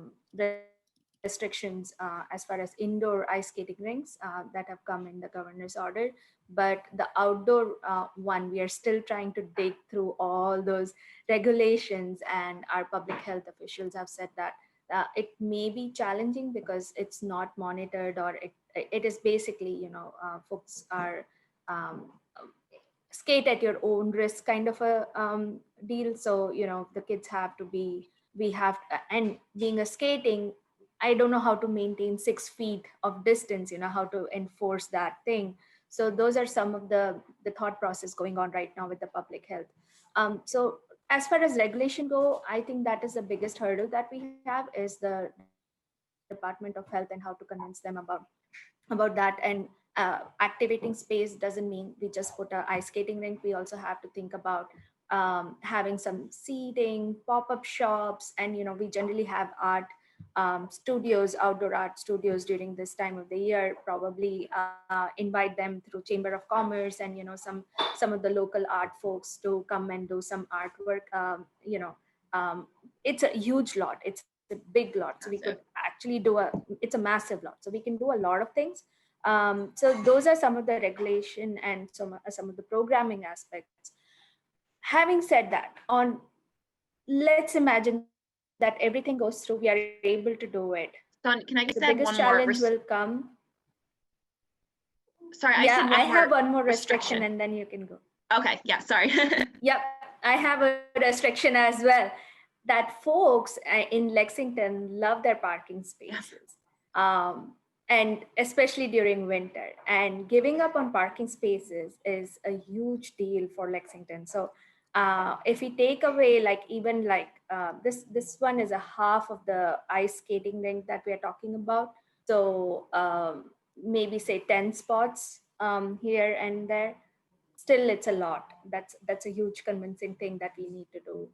restrictions as far as indoor ice skating rinks that have come in the governor's order, but the outdoor one, we are still trying to dig through all those regulations, and our public health officials have said that it may be challenging because it's not monitored, or it is basically, folks are skate at your own risk kind of a deal. So the kids have to be, and being a skating, I don't know how to maintain 6 feet of distance, how to enforce that thing. So those are some of the thought process going on right now with the public health. So as far as regulation go, I think that is the biggest hurdle that we have, is the Department of Health, and how to convince them about that. And activating space doesn't mean we just put a ice skating rink. We also have to think about having some seating, pop-up shops, and we generally have art studios, outdoor art studios during this time of the year. Probably invite them through Chamber of Commerce and some of the local art folks to come and do some artwork. It's a huge lot. It's a big lot, so we could actually it's a massive lot, so we can do a lot of things. So those are some of the regulation and some of the programming aspects. Having said that, let's imagine that everything goes through, we are able to do it. Son, can I just The add biggest one more? challenge will come. Sorry, I Yeah, said I have one more restriction and then you can go. Okay, yeah, sorry. Yep, I have a restriction as well, that folks in Lexington love their parking spaces. And especially during winter, and giving up on parking spaces is a huge deal for Lexington. So if we take away this one is a half of the ice skating rink that we are talking about. So maybe say 10 spots here and there. Still, it's a lot. That's a huge convincing thing that we need to do.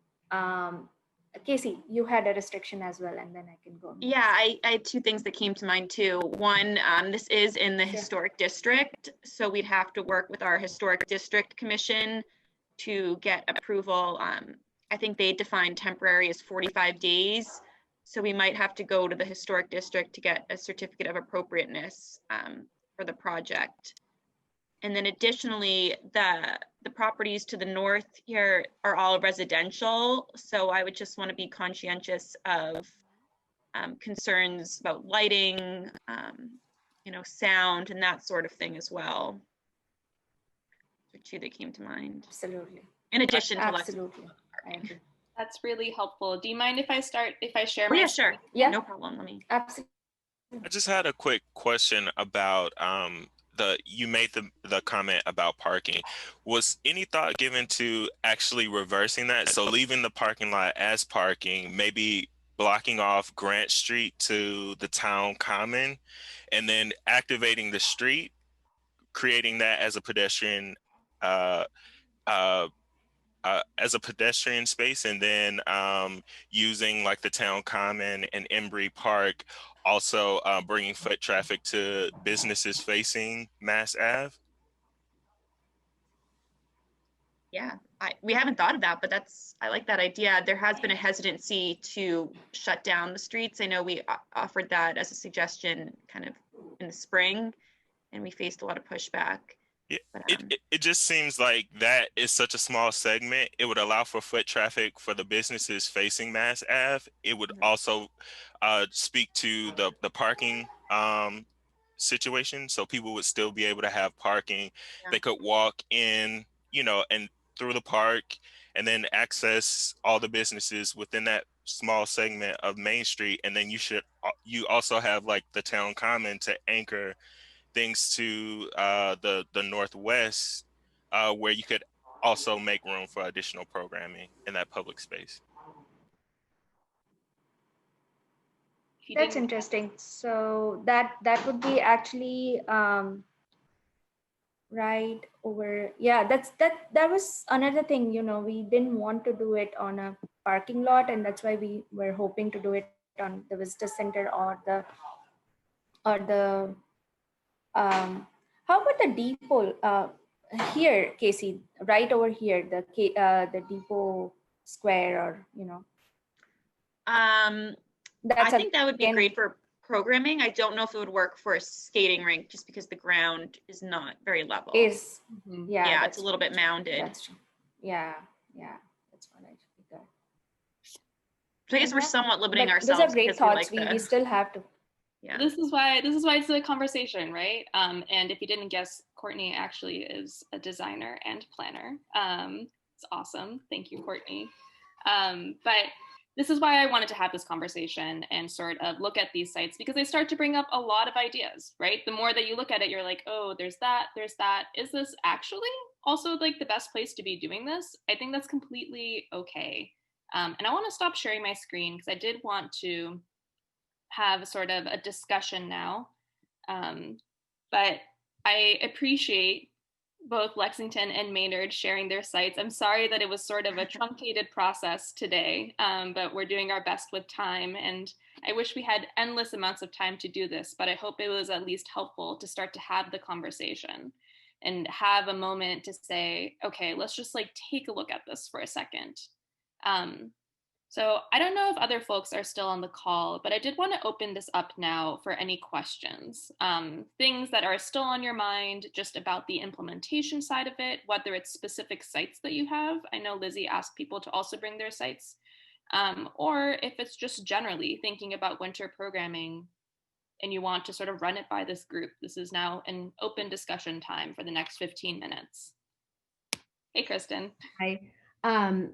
Casey, you had a restriction as well, and then I can go. Yeah, I had two things that came to mind too. One, this is in the historic district, so we'd have to work with our historic district commission to get approval. I think they define temporary as 45 days. So we might have to go to the historic district to get a certificate of appropriateness for the project. And then additionally, the properties to the north here are all residential. So I would just want to be conscientious of concerns about lighting, sound and that sort of thing as well. Those are two that came to mind. Absolutely. In addition to absolutely. That's really helpful. Do you mind if I share my my screen? screen? Yeah, no problem. Let me. Absolutely. I just had a quick question about you made the comment about parking. Was any thought given to actually reversing that? So leaving the parking lot as parking, maybe blocking off Grant Street to the town common, and then activating the street, creating that as a pedestrian space, and then using like the town common and Embry Park, also bringing foot traffic to businesses facing Mass Ave. Yeah, we haven't thought of that, but I like that idea. There has been a hesitancy to shut down the streets. I know we offered that as a suggestion kind of in the spring, and we faced a lot of pushback. Yeah, it just seems like that is such a small segment. It would allow for foot traffic for the businesses facing Mass Ave. It would also speak to the parking situation. So people would still be able to have parking. Yeah. They could walk in, and through the park, and then access all the businesses within that small segment of Main Street. And then you also have like the town common to anchor things to the northwest, where you could also make room for additional programming in that public space. That's interesting. So that would be actually right over. Yeah, that was another thing. We didn't want to do it on a parking lot, and that's why we were hoping to do it on the visitor center or the. How about the depot here, Casey? Right over here, the depot square, or I think that would be great for programming. I don't know if it would work for a skating rink, just because the ground is not very level. Yeah, it's a little bit mounded. That's true. Yeah, that's what I figured. So I guess we're somewhat limiting ourselves. Those are great thoughts. We still have to. Yeah. This is why it's a conversation, right? And if you didn't guess, Courtney actually is a designer and planner. It's awesome. Thank you, Courtney. But this is why I wanted to have this conversation and sort of look at these sites, because they start to bring up a lot of ideas, right? The more that you look at it, you're like, oh, there's that. Is this actually also like the best place to be doing this? I think that's completely okay. And I want to stop sharing my screen because I did want to have sort of a discussion now. But I appreciate both Lexington and Maynard sharing their sites. I'm sorry that it was sort of a truncated process today, but we're doing our best with time. And I wish we had endless amounts of time to do this, but I hope it was at least helpful to start to have the conversation and have a moment to say, okay, let's just like take a look at this for a second. So I don't know if other folks are still on the call, but I did want to open this up now for any questions. Things that are still on your mind just about the implementation side of it, whether it's specific sites that you have. I know Lizzie asked people to also bring their sites, or if it's just generally thinking about winter programming and you want to sort of run it by this group. This is now an open discussion time for the next 15 minutes. Hey, Kristen. Hi.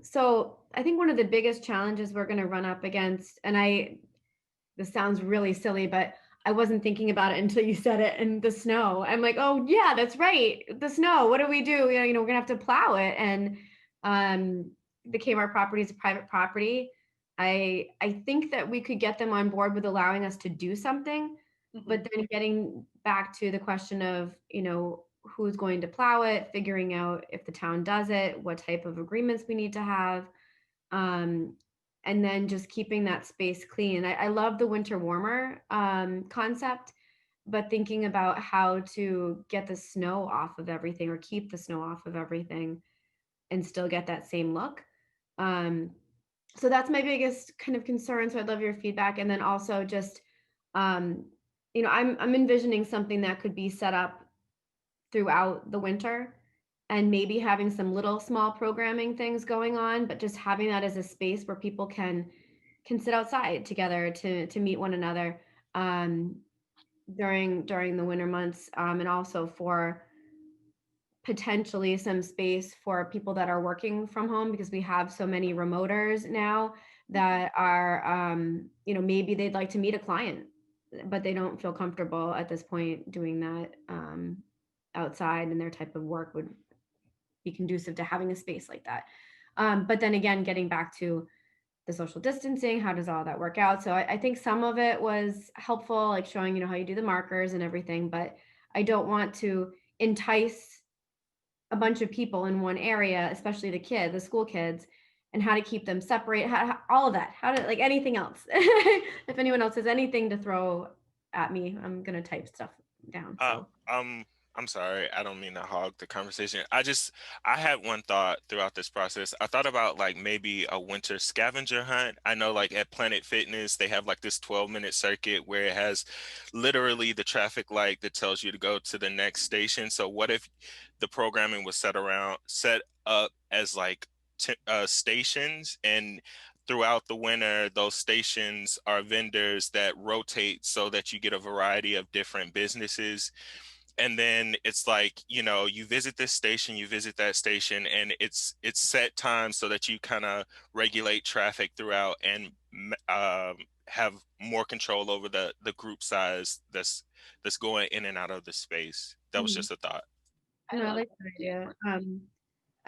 So I think one of the biggest challenges we're going to run up against, and this sounds really silly, but I wasn't thinking about it until you said it, and the snow. I'm like, oh yeah, that's right. The snow, what do we do? You know, we're gonna have to plow it. And the Kmart property is a private property. I think that we could get them on board with allowing us to do something, but then getting back to the question of, you know, who's going to plow it, figuring out if the town does it, what type of agreements we need to have, and then just keeping that space clean. I love the winter warmer concept, but thinking about how to get the snow off of everything or keep the snow off of everything and still get that same look. So that's my biggest kind of concern. So I'd love your feedback. And then also just, you know, I'm envisioning something that could be set up throughout the winter and maybe having some little small programming things going on, but just having that as a space where people can sit outside together to meet one another during the winter months, and also for potentially some space for people that are working from home, because we have so many remoters now that are you know, maybe they'd like to meet a client but they don't feel comfortable at this point doing that outside, and their type of work would be conducive to having a space like that. But then again, getting back to the social distancing, how does all that work out? So I think some of it was helpful, like showing, you know, how you do the markers and everything, but I don't want to entice a bunch of people in one area, especially the school kids, and how to keep them separate, all of that, how to, like, anything else. If anyone else has anything to throw at me, I'm going to type stuff down. So. I'm sorry, I don't mean to hog the conversation. I had one thought throughout this process. I thought about like maybe a winter scavenger hunt. I know like at Planet Fitness, they have like this 12-minute circuit where it has literally the traffic light that tells you to go to the next station. So what if the programming was set up as like stations, and throughout the winter, those stations are vendors that rotate so that you get a variety of different businesses. And then it's like, you know, you visit this station, you visit that station, and it's set times so that you kind of regulate traffic throughout and have more control over the group size that's going in and out of the space. That was just a thought. No, I like that idea.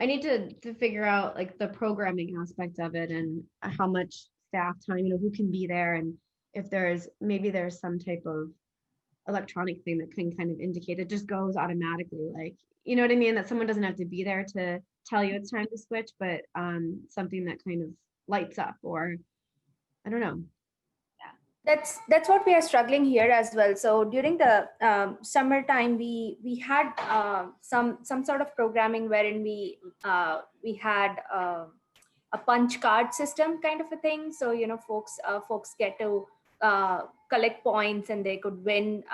I need to figure out like the programming aspect of it and how much staff time, you know, who can be there, and if maybe there's some type of electronic thing that can kind of indicate it just goes automatically, like, you know what I mean, that someone doesn't have to be there to tell you it's time to switch, but something that kind of lights up, or I don't know. That's what we are struggling here as well. So during the summertime, we had some sort of programming wherein we had a punch card system kind of a thing. So, you know, folks get to collect points, and they could win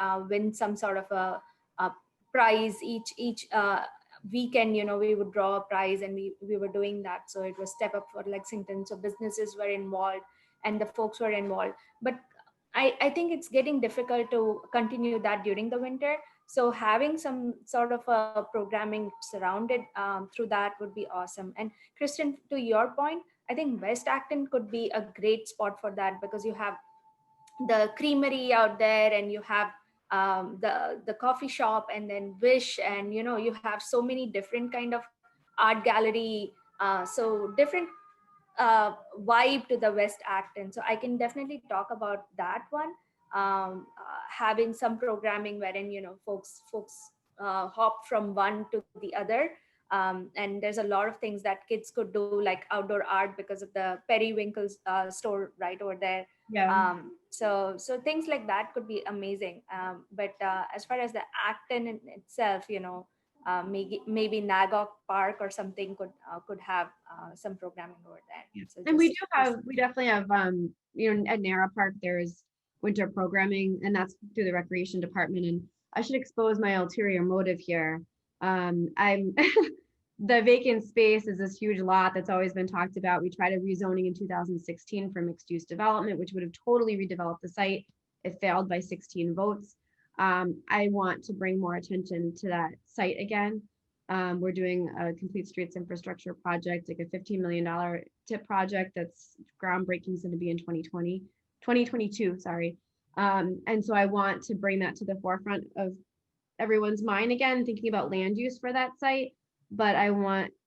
some sort of a prize each weekend. You know, we would draw a prize, and we were doing that. So it was Step Up for Lexington. So businesses were involved and the folks were involved, but I think it's getting difficult to continue that during the winter. So having some sort of a programming surrounded through that would be awesome. And Kristen, to your point, I think West Acton could be a great spot for that, because you have the creamery out there, and you have the coffee shop, and then Wish, and, you know, you have so many different kind of art gallery, so different vibe to the West Acton. So I can definitely talk about that one, having some programming wherein, you know, folks hop from one to the other. And there's a lot of things that kids could do, like outdoor art, because of the Periwinkle's store right over there. Yeah. So things like that could be amazing. But as far as the Acton in itself, maybe Nagok Park or something could have some programming over there. Yeah. So And we just definitely have, at Nara Park, there's winter programming, and that's through the recreation department. And I should expose my ulterior motive here. I'm the vacant space is this huge lot that's always been talked about. We tried a rezoning in 2016 for mixed use development, which would have totally redeveloped the site. It failed by 16 votes. I want to bring more attention to that site again. We're doing a complete streets infrastructure project, like a $15 million tip project that's groundbreaking is going to be in 2022, sorry. And so I want to bring that to the forefront of everyone's mind again, thinking about land use for that site. But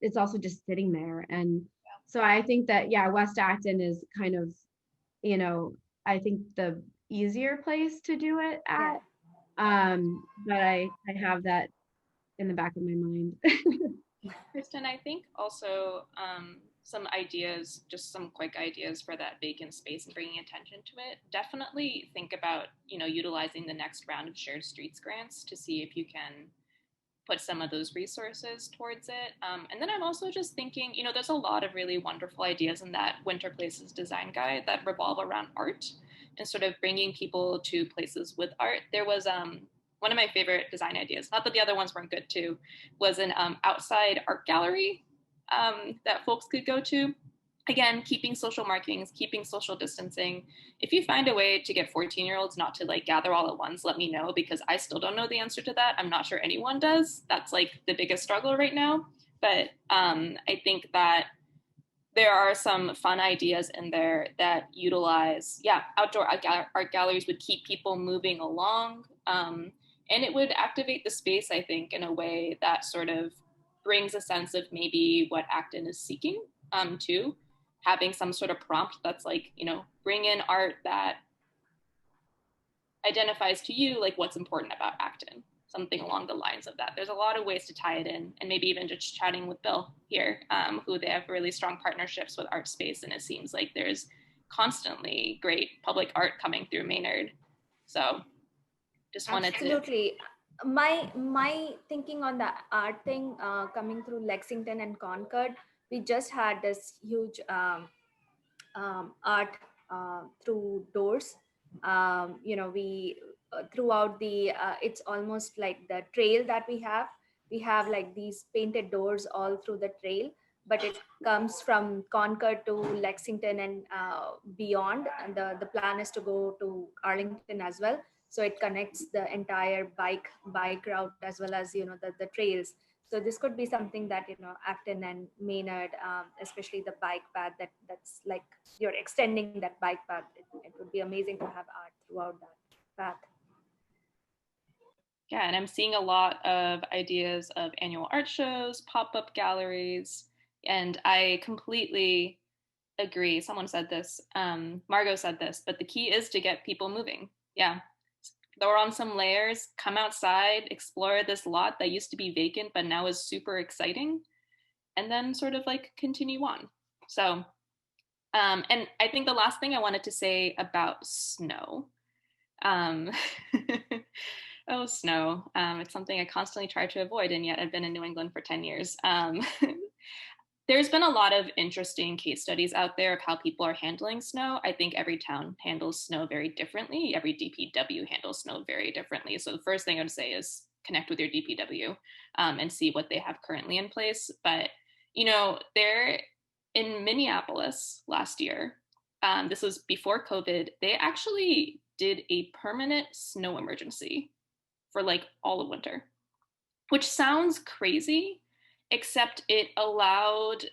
it's also just sitting there. And so I think that, West Acton is kind of, I think the easier place to do it at. But I have that in the back of my mind. Kristen, I think also some ideas, just some quick ideas for that vacant space and bringing attention to it. Definitely think about, utilizing the next round of shared streets grants to see if you can put some of those resources towards it. And then I'm also just thinking, there's a lot of really wonderful ideas in that Winter Places design guide that revolve around art and sort of bringing people to places with art. There was one of my favorite design ideas, not that the other ones weren't good too, was an outside art gallery that folks could go to. Again, keeping social markings, keeping social distancing. If you find a way to get 14-year-olds not to gather all at once, let me know, because I still don't know the answer to that. I'm not sure anyone does. That's the biggest struggle right now. But I think that there are some fun ideas in there that utilize, outdoor art galleries would keep people moving along. And it would activate the space, I think, in a way that sort of brings a sense of maybe what Acton is seeking too. Having some sort of prompt that's bring in art that identifies to you what's important about Acton, something along the lines of that. There's a lot of ways to tie it in, and maybe even just chatting with Bill here, who they have really strong partnerships with Art Space, and it seems like there's constantly great public art coming through Maynard. So just wanted Absolutely. My thinking on the art thing coming through Lexington and Concord, we just had this huge art through doors. We throughout the it's almost like the trail that we have these painted doors all through the trail, but it comes from Concord to Lexington and beyond. And the plan is to go to Arlington as well, so it connects the entire bike route as well as the trails. So this could be something that Acton and Maynard, especially the bike path, that's you're extending that bike path. It would be amazing to have art throughout that path. Yeah, and I'm seeing a lot of ideas of annual art shows, pop-up galleries, and I completely agree. Someone said this, Margot said this, but the key is to get people moving. Yeah. Throw on some layers, come outside, explore this lot that used to be vacant but now is super exciting, and then sort of continue on. So, and I think the last thing I wanted to say about snow, snow. It's something I constantly try to avoid, and yet I've been in New England for 10 years. There's been a lot of interesting case studies out there of how people are handling snow. I think every town handles snow very differently. Every DPW handles snow very differently. So the first thing I would say is connect with your DPW and see what they have currently in place. But, there in Minneapolis last year, this was before COVID, they actually did a permanent snow emergency for all of winter, which sounds crazy, except it allowed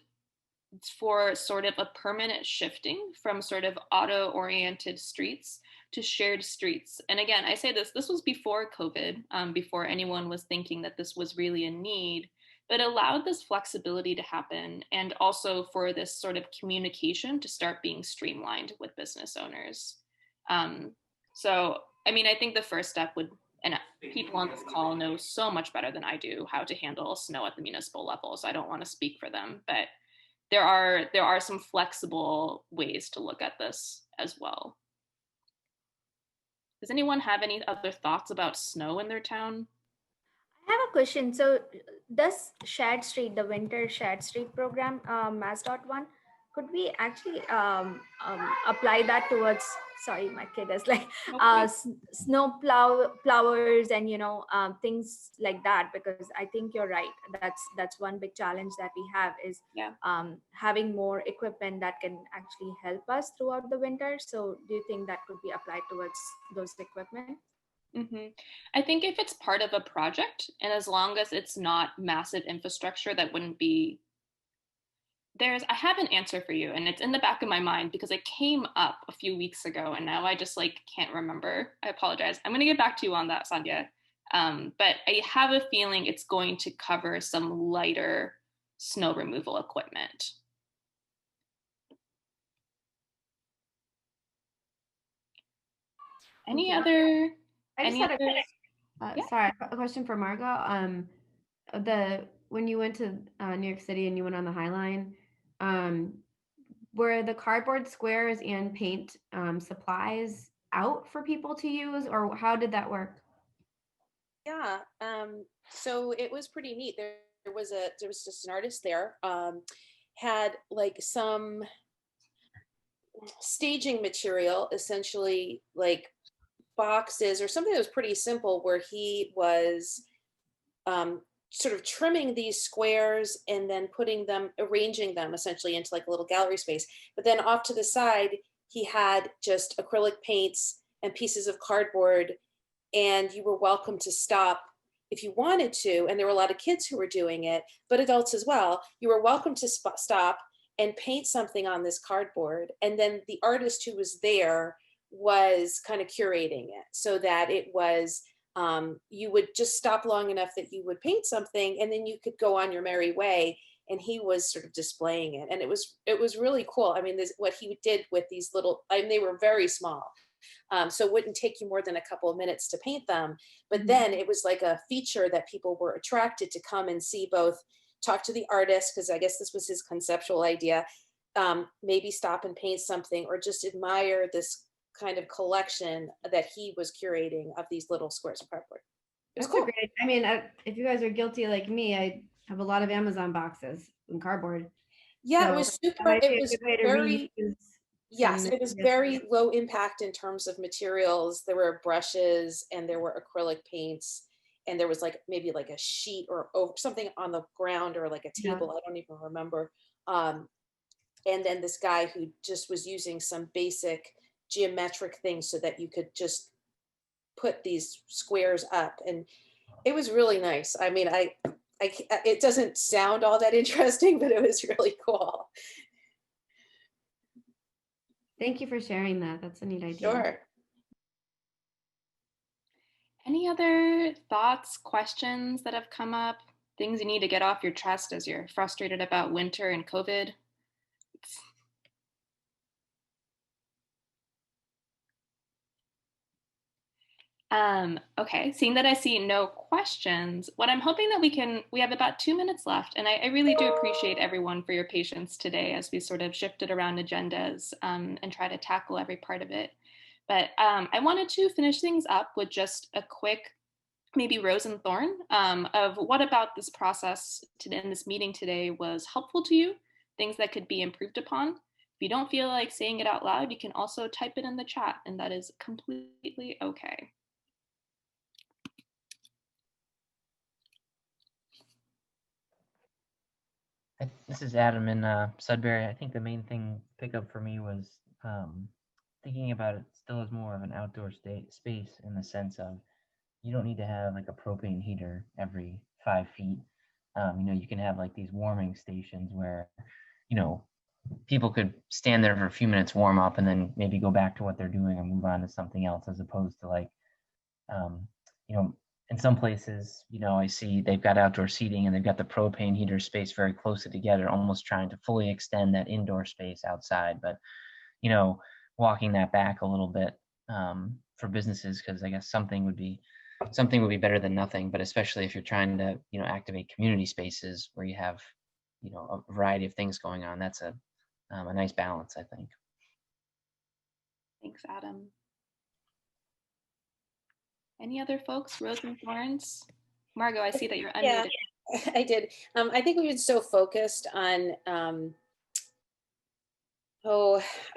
for sort of a permanent shifting from sort of auto-oriented streets to shared streets. And again, I say this was before COVID, before anyone was thinking that this was really a need, but allowed this flexibility to happen, and also for this sort of communication to start being streamlined with business owners. So, I mean, I think the first step would And people on this call know so much better than I do how to handle snow at the municipal level, so I don't want to speak for them, but there are some flexible ways to look at this as well. Does anyone have any other thoughts about snow in their town? I have a question. So, does Shared Street, the Winter Shared Street program, MassDOT 1, could we actually apply that towards? Sorry, my kid is like snow plowers and things like that, because I think you're right. That's one big challenge that we have is having more equipment that can actually help us throughout the winter. So, do you think that could be applied towards those equipment? I think if it's part of a project, and as long as it's not massive infrastructure, that wouldn't be. I have an answer for you, and it's in the back of my mind because it came up a few weeks ago, and now I just can't remember. I apologize. I'm gonna get back to you on that, Sandhya. But I have a feeling it's going to cover some lighter snow removal equipment. Any other? I just had sorry, a question for Margot. When you went to New York City and you went on the High Line, were the cardboard squares and paint supplies out for people to use, or how did that work? Yeah, so it was pretty neat. There was just an artist there, had like some staging material, essentially like boxes or something that was pretty simple, where he was sort of trimming these squares and then arranging them essentially into like a little gallery space. But then off to the side, he had just acrylic paints and pieces of cardboard, and you were welcome to stop if you wanted to. And there were a lot of kids who were doing it, but adults as well. You were welcome to stop and paint something on this cardboard. And then the artist who was there was kind of curating it so that it was, you would just stop long enough that you would paint something, and then you could go on your merry way. And he was sort of displaying it. And it was really cool. I mean, what he did with these they were very small. So it wouldn't take you more than a couple of minutes to paint them. But then it was like a feature that people were attracted to come and see, both talk to the artist, because I guess this was his conceptual idea, maybe stop and paint something, or just admire this kind of collection that he was curating of these little squares of cardboard. That's cool. Great. I mean, if you guys are guilty like me, I have a lot of Amazon boxes and cardboard. Yeah, so it was super. It was very. Yes, it was very low impact in terms of materials. There were brushes and there were acrylic paints, and there was maybe a sheet or something on the ground, or like a table. I don't even remember. And then this guy who just was using some basic geometric things so that you could just put these squares up, and it was really nice. I mean, it doesn't sound all that interesting, but it was really cool. Thank you for sharing that. That's a neat idea. Sure. Any other thoughts, questions that have come up? Things you need to get off your chest as you're frustrated about winter and COVID? Okay, seeing that I see no questions, what I'm hoping that we have about 2 minutes left, and I really do appreciate everyone for your patience today as we sort of shifted around agendas and try to tackle every part of it. But I wanted to finish things up with just a quick, maybe rose and thorn of what about this process in this meeting today was helpful to you, things that could be improved upon. If you don't feel like saying it out loud, you can also type it in the chat, and that is completely okay. This is Adam in Sudbury. I think the main thing pick up for me was thinking about it still as more of an outdoor space, in the sense of you don't need to have like a propane heater every 5 feet. You can have like these warming stations where, people could stand there for a few minutes, warm up, and then maybe go back to what they're doing or move on to something else, as opposed to like, in some places, I see they've got outdoor seating and they've got the propane heater space very closely together, almost trying to fully extend that indoor space outside. But, walking that back a little bit for businesses, because I guess something would be something would be better than nothing, but especially if you're trying to, activate community spaces where you have, a variety of things going on, that's a nice balance, I think. Thanks, Adam. Any other folks? Rose and Florence? Margot, I see that you're unmuted. Yeah, I did. I think we've been so focused on, I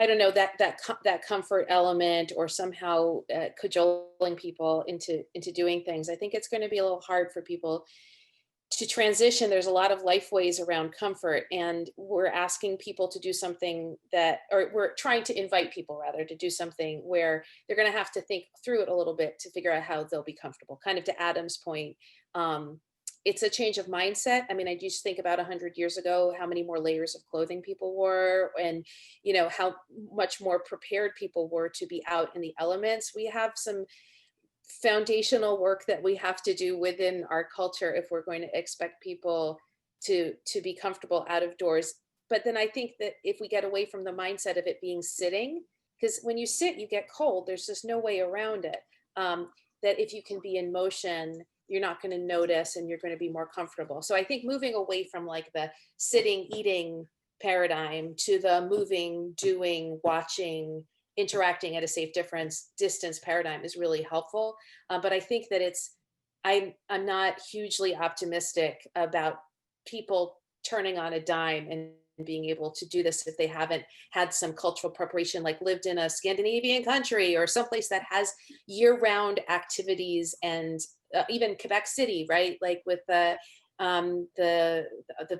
don't know, that comfort element, or somehow cajoling people into doing things. I think it's going to be a little hard for people to transition. There's a lot of life ways around comfort, and we're asking people to do something or we're trying to invite people rather to do something where they're going to have to think through it a little bit to figure out how they'll be comfortable. Kind of to Adam's point, it's a change of mindset. I mean, I just think about 100 years ago, how many more layers of clothing people wore, and how much more prepared people were to be out in the elements. We have some foundational work that we have to do within our culture if we're going to expect people to be comfortable out of doors. But then I think that if we get away from the mindset of it being sitting, because when you sit, you get cold, there's just no way around it, that if you can be in motion, you're not going to notice and you're going to be more comfortable. So I think moving away from like the sitting, eating paradigm to the moving, doing, watching, interacting at a safe distance paradigm is really helpful. But I think that I'm not hugely optimistic about people turning on a dime and being able to do this if they haven't had some cultural preparation, like lived in a Scandinavian country or someplace that has year-round activities, and even Quebec City, right? Like with the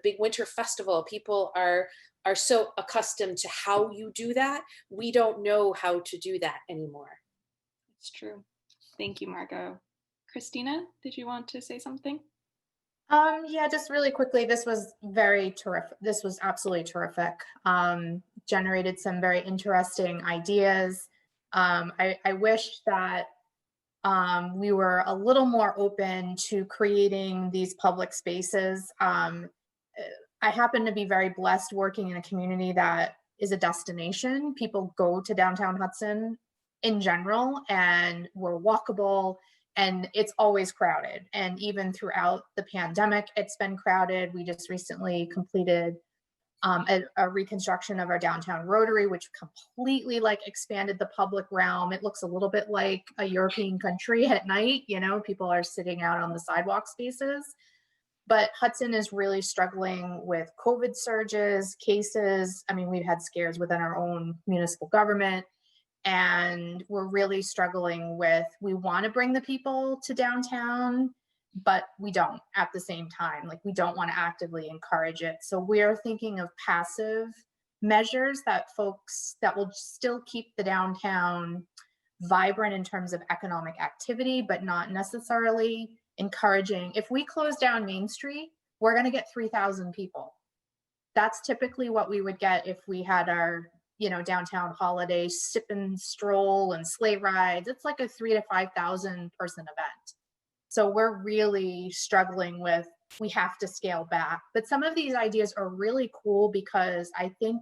big winter festival, people are so accustomed to how you do that. We don't know how to do that anymore. It's true. Thank you, Margot. Christina, did you want to say something? Yeah, just really quickly, this was very terrific. This was absolutely terrific. Generated some very interesting ideas. I wish that we were a little more open to creating these public spaces. I happen to be very blessed working in a community that is a destination. People go to downtown Hudson in general, and we're walkable, and it's always crowded. And even throughout the pandemic, it's been crowded. We just recently completed a reconstruction of our downtown Rotary, which completely expanded the public realm. It looks a little bit like a European country at night. People are sitting out on the sidewalk spaces. But Hudson is really struggling with COVID surges, cases. I mean, we've had scares within our own municipal government, and we're really struggling with, we want to bring the people to downtown, but we don't at the same time. We don't want to actively encourage it. So we're thinking of passive measures that will still keep the downtown vibrant in terms of economic activity, but not necessarily encouraging. If we close down Main Street, we're going to get 3,000 people. That's typically what we would get if we had our, downtown holiday sip and stroll and sleigh rides. It's like a 3,000 to 5,000 person event. So we're really struggling with, we have to scale back. But some of these ideas are really cool because I think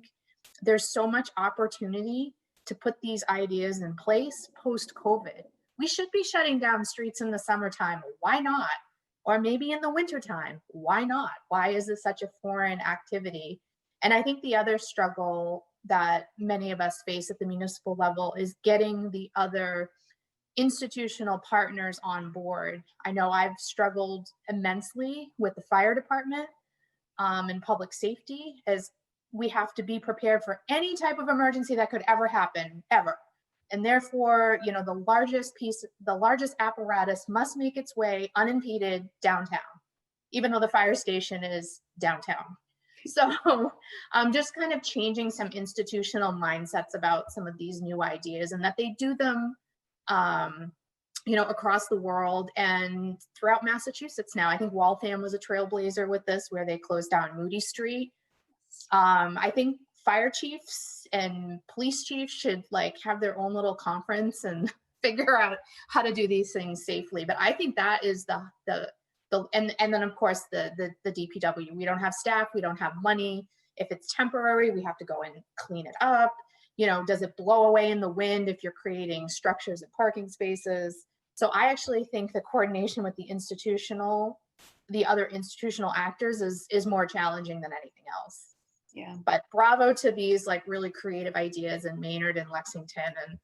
there's so much opportunity to put these ideas in place post-COVID. We should be shutting down streets in the summertime. Why not? Or maybe in the wintertime. Why not? Why is this such a foreign activity? And I think the other struggle that many of us face at the municipal level is getting the other institutional partners on board. I know I've struggled immensely with the fire department and public safety, as we have to be prepared for any type of emergency that could ever happen, ever. And therefore, the largest apparatus must make its way unimpeded downtown, even though the fire station is downtown. So just kind of changing some institutional mindsets about some of these new ideas, and that they do them across the world and throughout Massachusetts now. I think Waltham was a trailblazer with this, where they closed down Moody Street. I think fire chiefs and police chiefs should have their own little conference and figure out how to do these things safely. But I think that is and then of course the DPW. We don't have staff, we don't have money. If it's temporary, we have to go and clean it up. Does it blow away in the wind if you're creating structures and parking spaces? So I actually think the coordination with the other institutional actors is more challenging than anything else. Yeah. But bravo to these like really creative ideas in Maynard and Lexington, and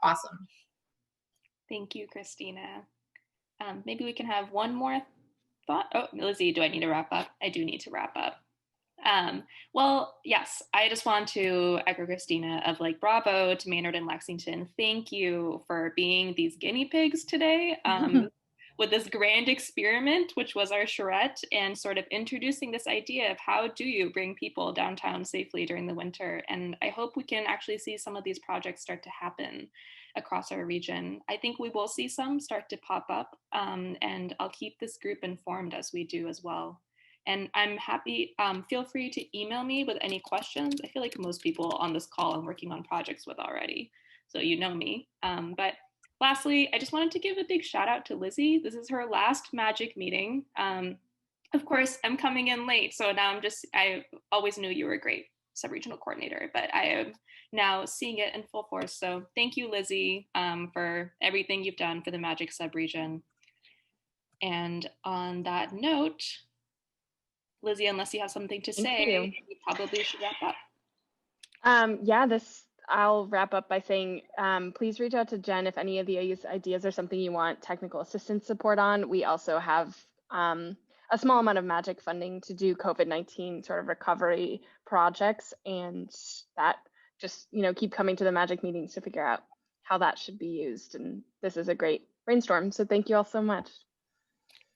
awesome. Thank you, Christina. Maybe we can have one more thought. Oh, Lizzie, do I need to wrap up? I do need to wrap up. Well, yes, I just want to echo Christina of like, bravo to Maynard and Lexington. Thank you for being these guinea pigs today with this grand experiment, which was our charrette, and sort of introducing this idea of how do you bring people downtown safely during the winter. And I hope we can actually see some of these projects start to happen across our region. I think we will see some start to pop up, and I'll keep this group informed as we do as well. And I'm happy, feel free to email me with any questions. I feel like most people on this call I'm working on projects with already, so you know me. But lastly, I just wanted to give a big shout out to Lizzie. This is her last Magic meeting. Of course, I'm coming in late, so now I always knew you were a great sub-regional coordinator, but I am now seeing it in full force. So thank you, Lizzie, for everything you've done for the Magic sub-region. And on that note, Lizzie, unless you have something to say, we probably should wrap up. Yeah, I'll wrap up by saying, please reach out to Jen if any of these ideas are something you want technical assistance support on. We also have a small amount of Magic funding to do COVID-19 sort of recovery projects, and that just, keep coming to the Magic meetings to figure out how that should be used. And this is a great brainstorm. So thank you all so much.